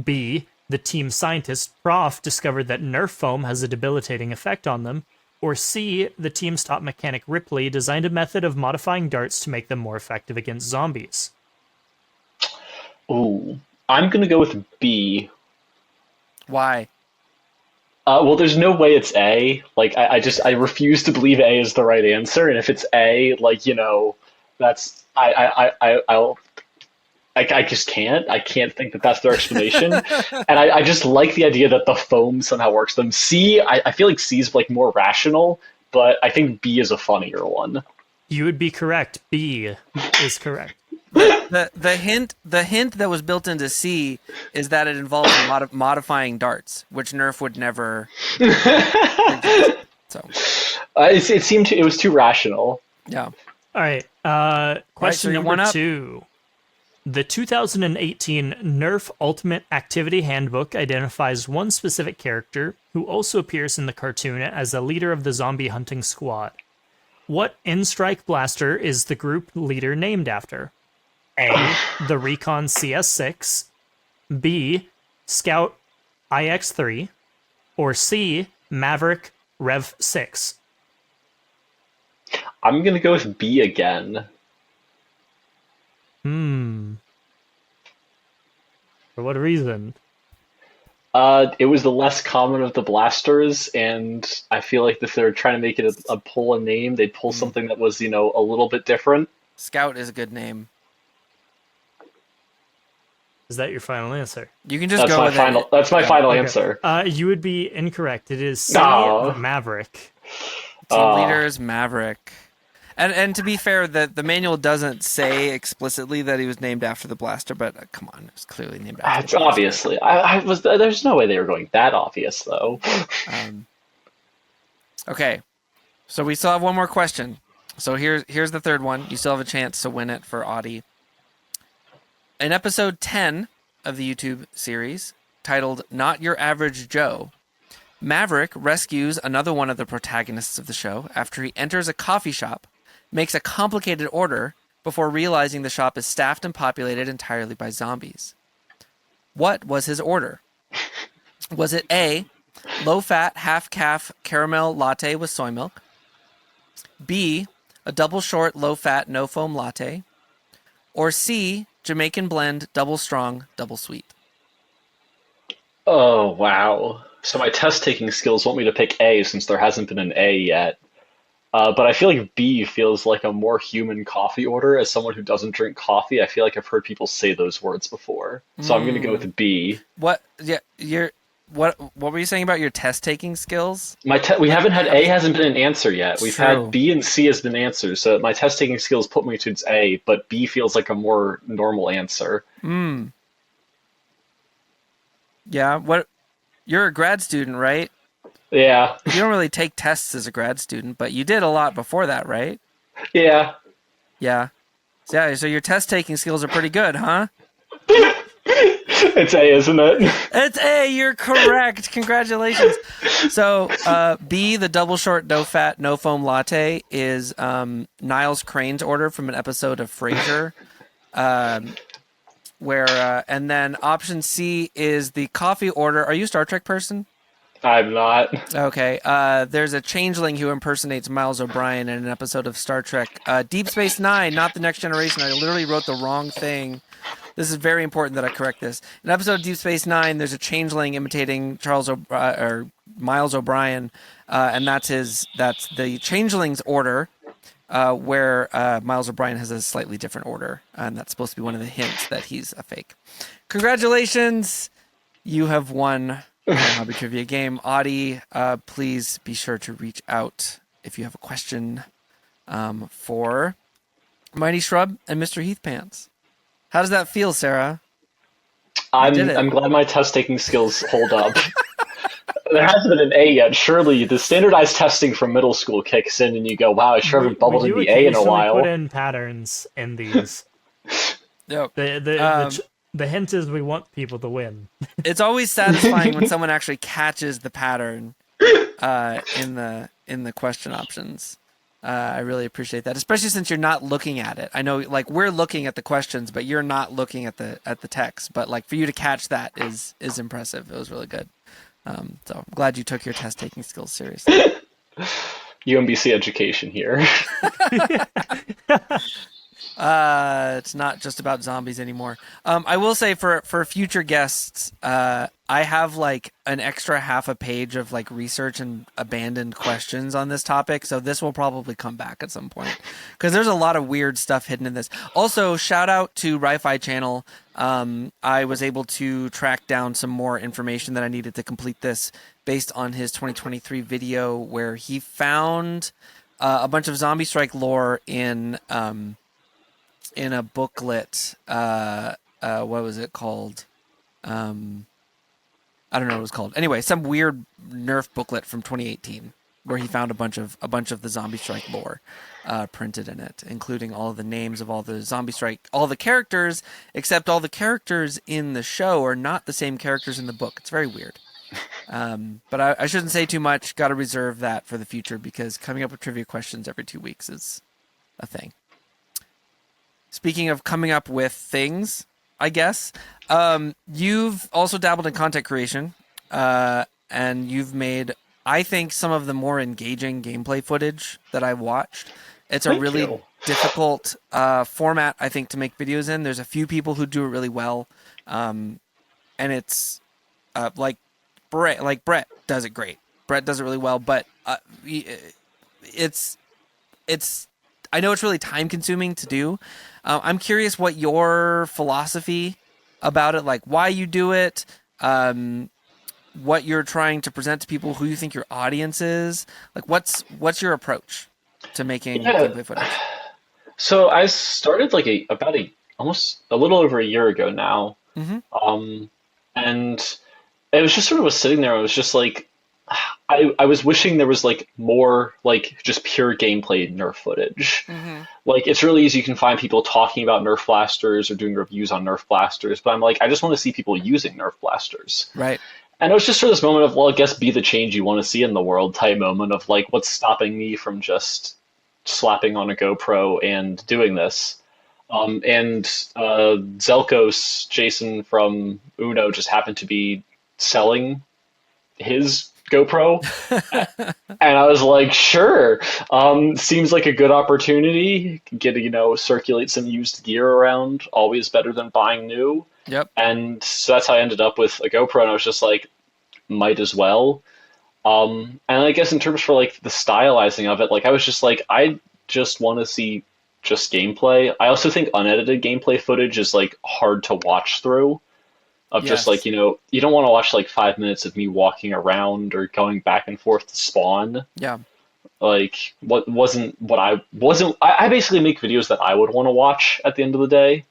B, the team scientist Prof discovered that Nerf foam has a debilitating effect on them? Or C, the team's top mechanic Ripley designed a method of modifying darts to make them more effective against zombies? Ooh, I'm going to go with B. Why? Well, there's no way it's A. Like, I refuse to believe A is the right answer. And if it's A, that's, I just can't. I can't think that that's their explanation. And I just like the idea that the foam somehow works them. C, I feel like C is like more rational, but I think B is a funnier one. You would be correct. B is correct. The hint that was built into C is that it involves a lot of modifying darts, which Nerf would never. So it was too rational. Yeah. All right. Question so number 2. The 2018 Nerf Ultimate Activity Handbook identifies one specific character who also appears in the cartoon as a leader of the zombie hunting squad. What in-strike blaster is the group leader named after? A, the Recon CS6, B, Scout IX3, or C, Maverick Rev 6? I'm going to go with B again. For what reason? It was the less common of the blasters, and I feel like if they're trying to make it pull a name, they'd pull something that was, a little bit different. Scout is a good name. Is that your final answer? You can just go with it. That's my final answer. You would be incorrect. It is C, Maverick. Team leader is Maverick. And to be fair, the manual doesn't say explicitly that he was named after the blaster, but come on, it was clearly named after the blaster. Obviously. There's no way they were going that obvious, though. Okay, so we still have one more question. So here's the third one. You still have a chance to win it for Audie. In episode 10 of the YouTube series, titled Not Your Average Joe, Maverick rescues another one of the protagonists of the show after he enters a coffee shop, makes a complicated order before realizing the shop is staffed and populated entirely by zombies. What was his order? Was it A, low-fat, half-calf caramel latte with soy milk? B, a double short, low-fat, no-foam latte? Or C, Jamaican blend, double strong, double sweet? Oh, wow. So my test-taking skills want me to pick A since there hasn't been an A yet. But I feel like B feels like a more human coffee order. As someone who doesn't drink coffee, I feel like I've heard people say those words before. So I'm going to go with B. What? Yeah, what were you saying about your test taking skills? We haven't had A hasn't been an answer yet. We've True. had B and C has been answers. So my test taking skills put me towards A, but B feels like a more normal answer. Yeah. You're a grad student, right? Yeah. You don't really take tests as a grad student, but you did a lot before that, right? Yeah. Yeah. So your test taking skills are pretty good, huh? It's A, isn't it? It's A. You're correct. Congratulations. So B, the double short, no fat, no foam latte, is Niles Crane's order from an episode of Frasier. And then option C is the coffee order. Are you a Star Trek person? I'm not. Okay. There's a changeling who impersonates Miles O'Brien in an episode of Star Trek. Deep Space Nine, not The Next Generation. I literally wrote the wrong thing. This is very important that I correct this. In an episode of Deep Space Nine, there's a changeling imitating or Miles O'Brien, and that's the changeling's order, where Miles O'Brien has a slightly different order, and that's supposed to be one of the hints that he's a fake. Congratulations, you have won the Hobby Trivia game. Audie, please be sure to reach out if you have a question for Mighty Shrub and Mr. Heathpants. How does that feel, Sera? I'm glad my test taking skills hold up. There hasn't been an A yet. Surely the standardized testing from middle school kicks in, and you go, "Wow, I sure haven't bubbled in the A in a while." Put in patterns in these. Yep. The hint is we want people to win. It's always satisfying when someone actually catches the pattern in the question options. I really appreciate that, especially since you're not looking at it. I know, like, we're looking at the questions, but you're not looking at the text. But like for you to catch that is impressive. It was really good. So I'm glad you took your test taking skills seriously. UMBC education here. It's not just about zombies anymore. I will say for future guests, I have like an extra half a page of like research and abandoned questions on this topic. So this will probably come back at some point because there's a lot of weird stuff hidden in this. Also, shout out to Ri-Fi Channel. I was able to track down some more information that I needed to complete this based on his 2023 video where he found a bunch of Zombie Strike lore in a booklet. What was it called? I don't know what it was called. Anyway, some weird Nerf booklet from 2018 where he found a bunch of the Zombie Strike lore printed in it, including all of the names of all the Zombie Strike, all the characters, except all the characters in the show are not the same characters in the book. It's very weird. But I shouldn't say too much. Got to reserve that for the future because coming up with trivia questions every 2 weeks is a thing. Speaking of coming up with things, I guess, you've also dabbled in content creation, and you've made, I think, some of the more engaging gameplay footage that I've watched. It's a really difficult format, I think, to make videos in. There's a few people who do it really well, and it's like Brett does it great. Brett does it really well, but it's I know it's really time consuming to do. I'm curious what your philosophy about it, like why you do it, what you're trying to present to people, who you think your audience is. Like what's your approach to making gameplay footage? So I started like almost a little over a year ago now. Mm-hmm. And it was just sort of was sitting there. I was just like, I was wishing there was like more like just pure gameplay Nerf footage. Mm-hmm. Like it's really easy. You can find people talking about Nerf blasters or doing reviews on Nerf blasters, but I'm like, I just want to see people using Nerf blasters. Right. And it was just sort of this moment of, well, I guess be the change you want to see in the world type moment of like, what's stopping me from just slapping on a GoPro and doing this? And Zelkos, Jason from Uno, just happened to be selling his GoPro. And I was like, sure, seems like a good opportunity. Get to, circulate some used gear around, always better than buying new. Yep. And so that's how I ended up with a GoPro, and I was just like, might as well. And I guess in terms for like the stylizing of it, like I was just like, I just want to see just gameplay. I also think unedited gameplay footage is like hard to watch through. of just like, Yes. you don't want to watch like 5 minutes of me walking around or going back and forth to spawn. Yeah. Like I basically make videos that I would want to watch at the end of the day.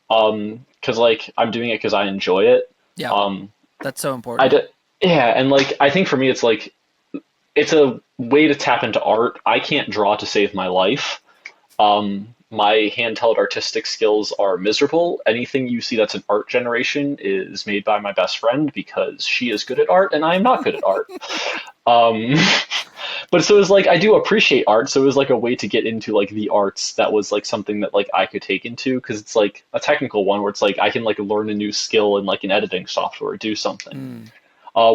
Because like I'm doing it because I enjoy it. Yeah. Um, That's so I important. d Yeah, and like I think for me it's like it's a way to tap into art. I can't draw to save my life. My handheld artistic skills are miserable. Anything you see that's an art generation is made by my best friend because she is good at art and I am not good at art. Um, but so it was like I do appreciate art, so it was like a way to get into like the arts that was like something that like I could take into because it's like a technical one where it's like I can like learn a new skill in like an editing software or do something. Mm.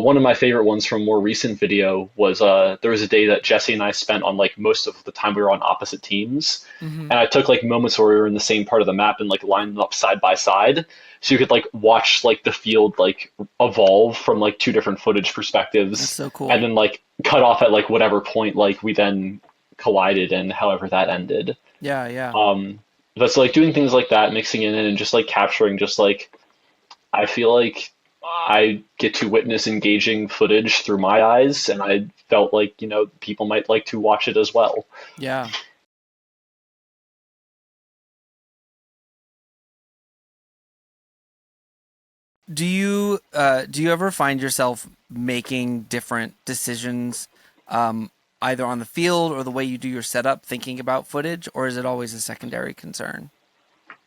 One of my favorite ones from a more recent video was there was a day that Jesse and I spent on like most of the time we were on opposite teams, Hmm. and I took like moments where we were in the same part of the map and like lined them up side by side, so you could like watch like the field like evolve from like two different footage That's perspectives, so and cool. then like cut off at like whatever point like we then collided and however that ended. Yeah. Yeah. Um, but so like doing things like that, mixing it in and just like capturing just like I feel like I get to witness engaging footage through my eyes, and I felt like, people might like to watch it as well. Yeah. Do you ever find yourself making different decisions, um, either on the field or the way you do your setup, thinking about footage, or is it always a secondary concern?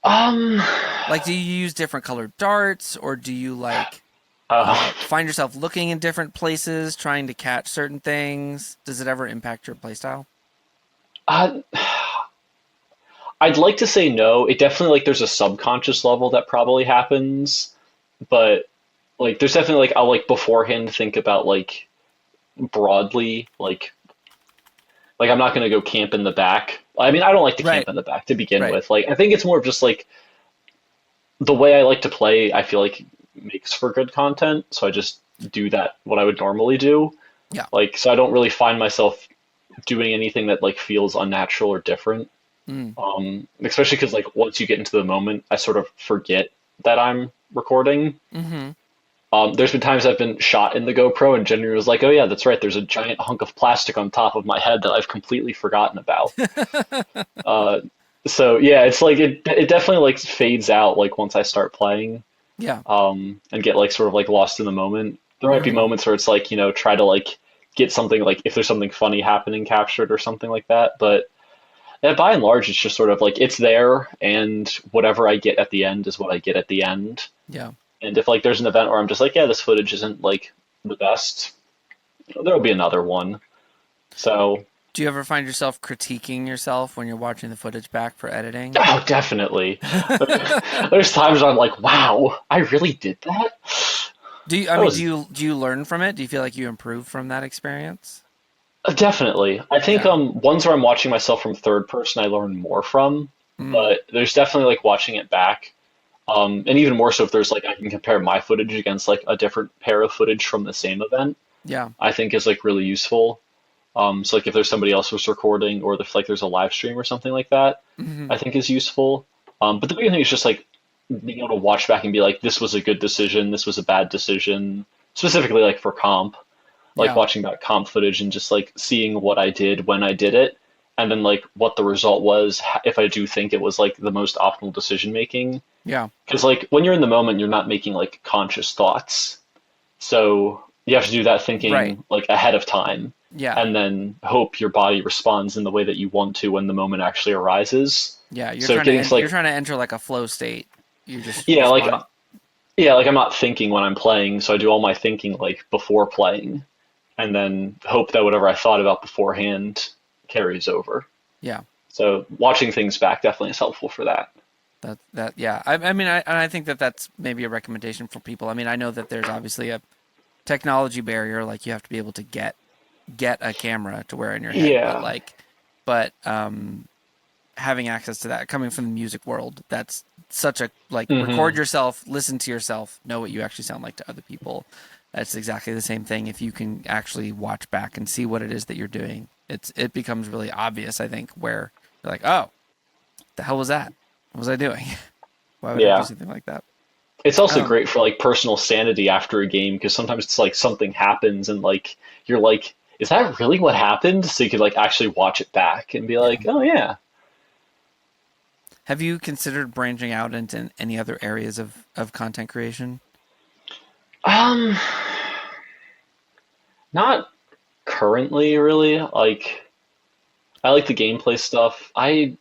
Um, Like, do you use different colored darts, or do you like uh, find yourself looking in different places, trying to catch certain things? Does it ever impact your playstyle? I, I'd like to say no. It definitely like there's a subconscious level that probably happens, but like there's definitely like I'll like beforehand think about like broadly like I'm not gonna go camp in the back. I mean, I don't like to camp Right. in the back to begin Right. with. Like I think it's more of just like the way I like to play, I feel like makes for good content, so I just do that what I would normally do. Yeah. Like so I don't really find myself doing anything that like feels unnatural or different. Mm. Especially because like once you get into the moment, I sort of forget that I'm recording. Mm-hmm. There's been times I've been shot in the GoPro and Jenny was like, "Oh yeah, that's right. There's a giant hunk of plastic on top of my head that I've completely forgotten about." Uh, so yeah, it's like it definitely like fades out like once I start playing, Yeah. and get like sort of like lost in the moment. There might be Mm-hmm. moments where it's like try to like get something like if there's something funny happening captured or something like that, but yeah, by and large, it's just sort of like it's there, and whatever I get at the end is what I get at the end. Yeah. And if like there's an event where I'm just like, yeah, this footage isn't like the best, there'll be another one. So, Do you ever find yourself critiquing yourself when you're watching the footage back for editing? oh, definitely. There's times I'm like, wow, I really did that. Do you, I That mean, do was you do you learn from it? Do you feel like you improve from that experience? definitely. I think Yeah. ones where I'm watching myself from third person, I learn more from. Mm. But there's definitely like watching it back. And even more so if there's like I can compare my footage against like a different pair of footage from the same event, Yeah. I think is like really useful. So like if there's somebody else who's recording or if like there's a live stream or something like that, Hmm. I think is useful. But the big thing is just like being able to watch back and be like, this was a good decision, this was a bad decision, specifically like for comp, like Yeah. watching back comp footage and just like seeing what I did when I did it, and then like what the result was if I do think it was like the most optimal decision making. Yeah. Because like when you're in the moment, you're not making like conscious thoughts. So you have to do that Right. thinking like ahead of time Yeah. and then hope your body responds in the way that you want to when the moment actually arises. Yeah. You're So trying to getting to you're like trying to enter like a flow state. You're just yeah, like responding. yeah, like I'm not thinking when I'm playing, so I do all my thinking like before playing and then hope that whatever I thought about beforehand carries over. Yeah. So watching things back definitely is helpful for that. That yeah. I mean, and I think that that's maybe a recommendation for people. I mean, I know that there's obviously a technology barrier, like you have to be able to get a camera to wear in your head, but Yeah. like, but having access to that coming from the music world, that's such a like record Hmm. yourself, listen to yourself, know what you actually sound like to other people. That's exactly the same thing. If you can actually watch back and see what it is that you're doing, it becomes really obvious, I think, where you're like, oh, the hell was that? What was I doing? Why would I do Yeah. something like that? It's also great for like personal sanity after a game because sometimes it's like something happens and like you're like, is that really what happened? So you could like actually watch it back and be like, oh yeah. Have you considered branching out into any other areas of content creation? Um, Not currently really. Like I like the gameplay stuff. I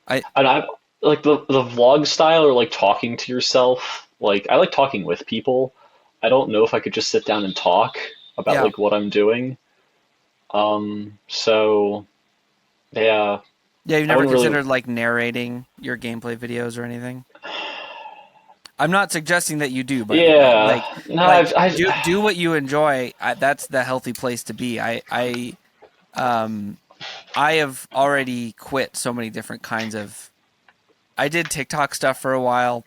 I like the vlog style or like talking to yourself. Like I like talking with people. I don't know if I could just sit down and talk about Yeah. like what I'm doing. So yeah, Yeah, you've I never wouldn't really. considered like narrating your gameplay videos or anything? I'm not suggesting that you do, by the way. Yeah, no, Like I've do what you enjoy. That's the healthy place to be. Um I have already quit so many different kinds of. I did TikTok stuff for a while,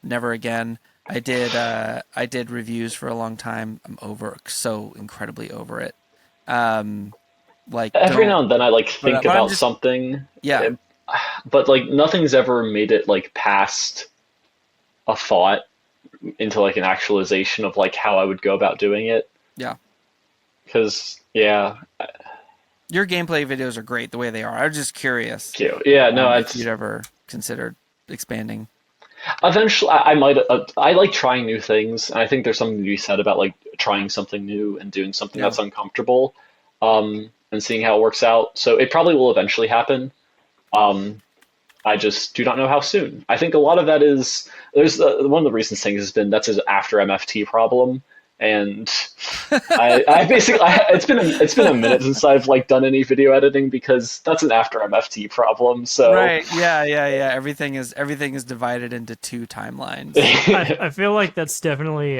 never again. I did reviews for a long time. I'm so incredibly over it. Um like every don't now and then I like think but I'm about just something, yeah. eh, but like nothing's ever made it like past a thought into like an actualization of like how I would go about doing it. Yeah. Because yeah, Your gameplay videos are great the way they are. I was just curious cute. Yeah, no, if you'd it's ever considered expanding. eventually I might. I like trying new things, and I think there's something to be said about like trying something new and doing something Yeah. that's uncomfortable, and seeing how it works out. So it probably will eventually happen. Um, I just do not know how soon. I think a lot of that is there's one of the recent things has been that's an after MFT problem, and I basically it's been a minute since I've like done any video editing because that's an after MFT problem. So Right. Yeah. Everything is divided into two timelines. I feel like that's definitely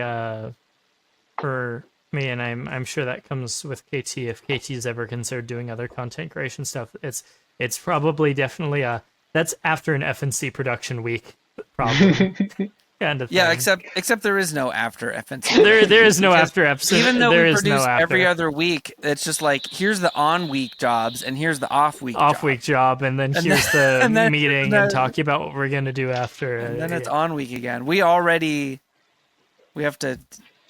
for me, and I'm sure that comes with KT if KT's ever considered doing other content creation stuff. It's probably definitely that's after an FNC production week problem kind of Yeah, thing. except there is no after FNC. There is no Because after episode. even though there we is no produce after every other week, it's just like here's the on week jobs and here's the off week off jobs. week job, and then And here's then- the and then- meeting and then- and talking about what we're gonna do after. And then it's yeah. on week again. We have to have to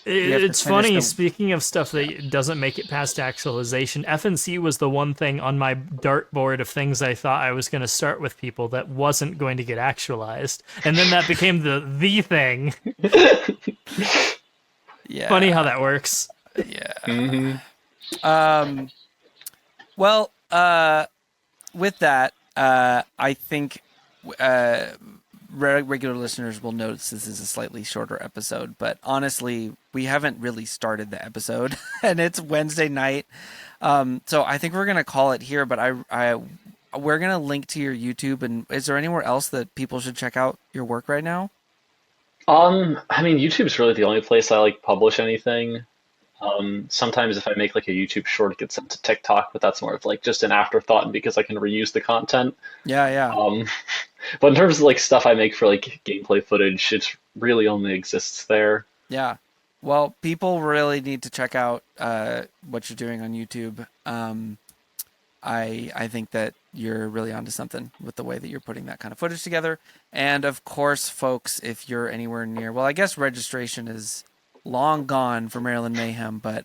It's finish funny, the- speaking of stuff that doesn't make it past actualization, FNC was the one thing on my dartboard of things I thought I was going to start with people that wasn't going to get actualized. And then that became the thing. yeah. Funny how that works. Yeah. Well, with that, I think regular listeners will notice this is a slightly shorter episode, but honestly, we haven't really started the episode, and it's Wednesday night. So I think we're gonna call it here. But we're gonna link to your YouTube. And is there anywhere else that people should check out your work right now? I mean, YouTube's really the only place I like publish anything. Sometimes if I make like a YouTube short, it gets sent to TikTok, but that's more of like just an afterthought and because I can reuse the content. Yeah. But in terms of like stuff I make for like gameplay footage, it really only exists there. Yeah. Well, people really need to check out what you're doing on YouTube. I think that you're really onto something with the way that you're putting that kind of footage together. And of course, folks, if you're anywhere near, well, I guess registration is long gone for Maryland Mayhem, but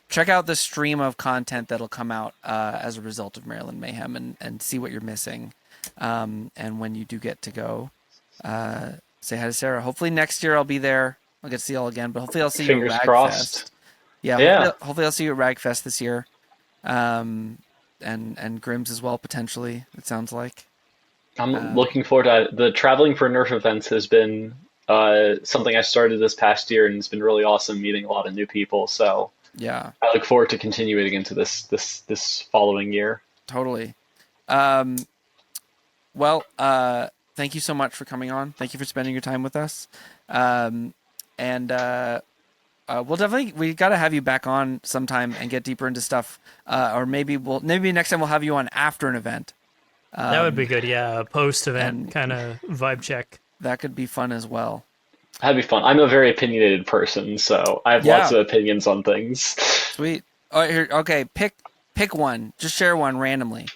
check out the stream of content that'll come out as a result of Maryland Mayhem and see what you're missing. And when you do get to go, say hi to Sera. Hopefully next year I'll be there. I'll get to see you all again, but hopefully I'll see you Fingers at crossed. Ragfest. Yeah, Yeah. hopefully I'll see you at Ragfest this year. And Grimz as well, potentially, it sounds like. I'm looking forward to the traveling for Nerf events has been something I started this past year, and it's been really awesome meeting a lot of new people. So Yeah, I look forward to continuing into this following year. totally. Well, thank you so much for coming on. Thank you for spending your time with us. We got to have you back on sometime and get deeper into stuff. Or maybe next time we'll have you on after an event. That would be good, yeah. A post-event and- kind of vibe check. That could be fun as well. That'd be fun. I'm a very opinionated person, so I have lots of opinions on things. Sweet. All right, here. Okay, pick one. Just share one randomly.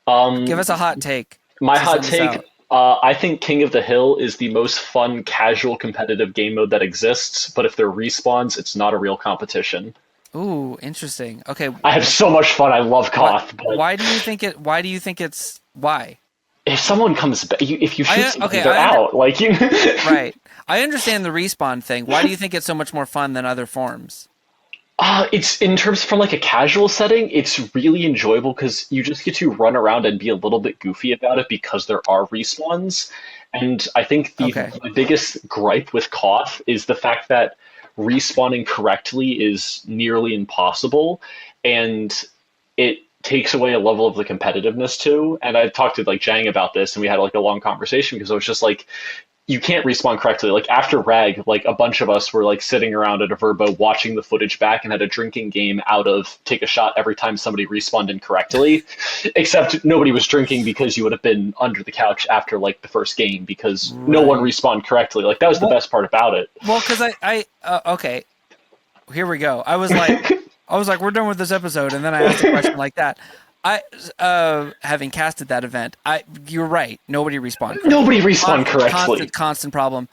Um, Give us a hot take. my to hot send us take. I think King of the Hill is the most fun, casual, competitive game mode that exists, but if there are respawns, it's not a real competition. Ooh, interesting. Okay, I have so much fun. I love Koth, but why do you think it? Why do you think it's why? if someone comes back, if you shoot somebody, okay, they're out. Like you. Right. I understand the respawn thing. Why do you think it's so much more fun than other forms? It's in terms from like a casual setting, it's really enjoyable because you just get to run around and be a little bit goofy about it because there are respawns. And I think Okay. the biggest gripe with Koth is the fact that respawning correctly is nearly impossible, and it takes away a level of the competitiveness too. And I talked to like Jang about this, and we had like a long conversation because I was just like, you can't respawn correctly. Like after Rag, like a bunch of us were like sitting around at a Verbo watching the footage back and had a drinking game out of take a shot every time somebody respawned incorrectly. Except nobody was drinking because you would have been under the couch after like the first game because no one respawned correctly. Like that was the best part about it. Well, because okay, here we go. I was like, we're done with this episode, and then I asked a question like that. Having casted that event, you're right. Nobody respawned correctly. Nobody respawned correctly. Constant problem.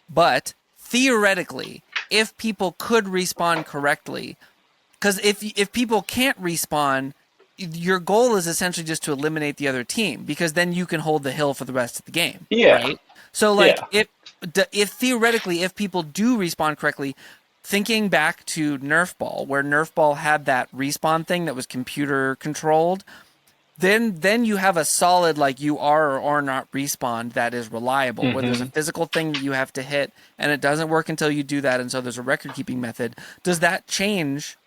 But theoretically, if people could respawn correctly, because if people can't respawn, your goal is essentially just to eliminate the other team, because then you can hold the hill for the rest of the game. Yeah. Right? So like if theoretically, if people do respawn correctly, thinking back to Nerf Ball, where Nerf Ball had that respawn thing that was computer controlled, then you have a solid, like, you are or not respawn that is reliable, where there's a physical thing that you have to hit, and it doesn't work until you do that, and so there's a record-keeping method. Does that change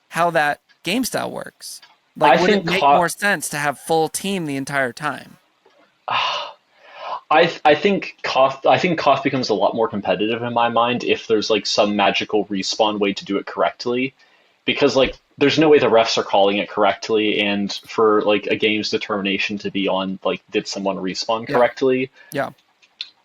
how that game style works? Like, would it make more sense to have full team the entire time? I think Koth becomes a lot more competitive in my mind if there's like some magical respawn way to do it correctly, because like there's no way the refs are calling it correctly, and for like a game's determination to be on like did someone respawn correctly,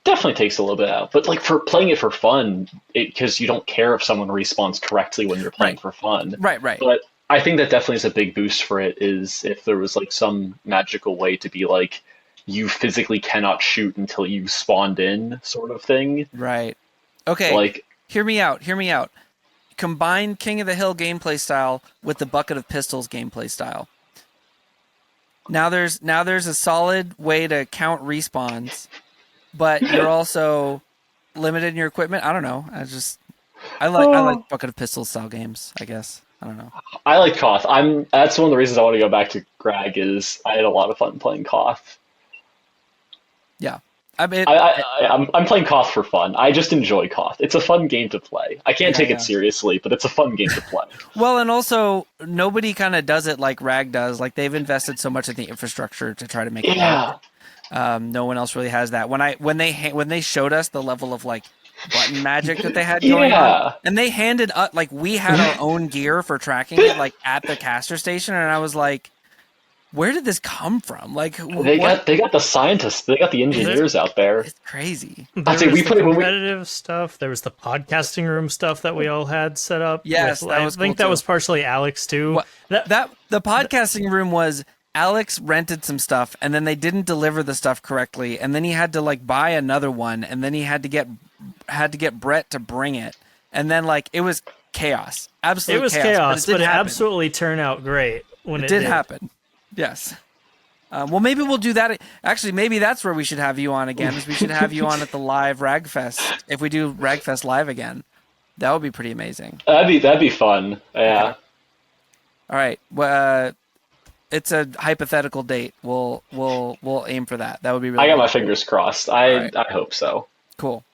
definitely takes a little bit out. But like for playing it for fun, because you don't care if someone respawns correctly when you're playing for fun, right. But I think that definitely is a big boost for it, is if there was like some magical way to be like, you physically cannot shoot until you spawned in, sort of thing. Right. Okay. Like, hear me out. Combine King of the Hill gameplay style with the Bucket of Pistols gameplay style. Now there's a solid way to count respawns, but you're also limited in your equipment. I don't know. I like Bucket of Pistols style games, I guess. I don't know. I like Koth. That's one of the reasons I want to go back to Greg, is I had a lot of fun playing Koth. Yeah. I mean, I'm playing Koth for fun. I just enjoy Koth. It's a fun game to play. I can't take it seriously, but it's a fun game to play. Well, and also nobody kind of does it like Rag does. Like, they've invested so much in the infrastructure to try to make it happen. No one else really has that. When they showed us the level of like button magic that they had going on, and they handed up, like, we had our own gear for tracking it, like at the caster station, and I was like, where did this come from? Like, they got the scientists, they got the engineers out there. It's crazy. I'd say we played competitive stuff. There was the podcasting room stuff that we all had set up. Yes, that was cool, that was partially Alex too. That the podcasting room was Alex rented some stuff, and then they didn't deliver the stuff correctly, and then he had to like buy another one, and then he had to get Brett to bring it, and then like it was chaos. Absolute chaos. But it absolutely turned out great when it did happen. Yes. Well, maybe we'll do that. Actually, maybe that's where we should have you on again. Is we should have you on at the live Ragfest. If we do Ragfest live again, that would be pretty amazing. That'd be fun. Yeah. Okay. All right. Well, it's a hypothetical date. We'll aim for that. That would be really. I got cool. my fingers crossed. I hope so. Cool.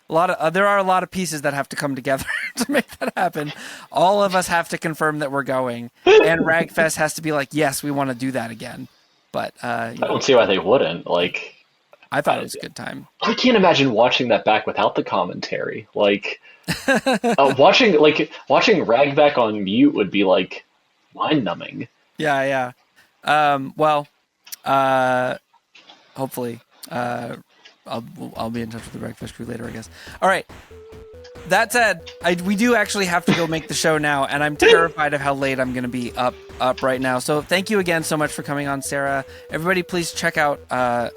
There are a lot of pieces that have to come together to make that happen. All of us have to confirm that we're going, and Ragfest has to be like, yes, we want to do that again. But I don't see why they wouldn't. Like, I thought it was a good time. I can't imagine watching that back without the commentary. Like, watching Rag back on mute would be like mind numbing. Yeah. Hopefully. I'll be in touch with the Breakfast crew later, I guess. All right. That said, we do actually have to go make the show now, and I'm terrified of how late I'm going to be up right now. So thank you again so much for coming on, Sera. Everybody, please check out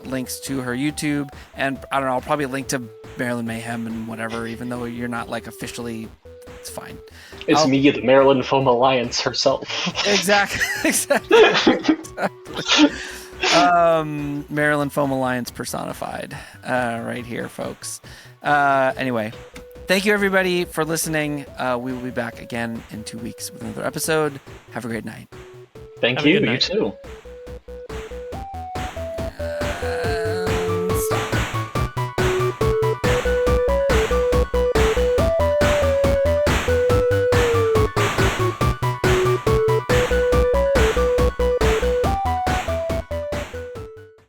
links to her YouTube, and I don't know, I'll probably link to Maryland Mayhem and whatever, even though you're not like officially. It's fine. It's me, the Maryland Foam Alliance herself. Exactly. Maryland Foam Alliance personified, right here, folks. Anyway. Thank you, everybody, for listening. We will be back again in 2 weeks with another episode. Have a great night. Thank you. You too.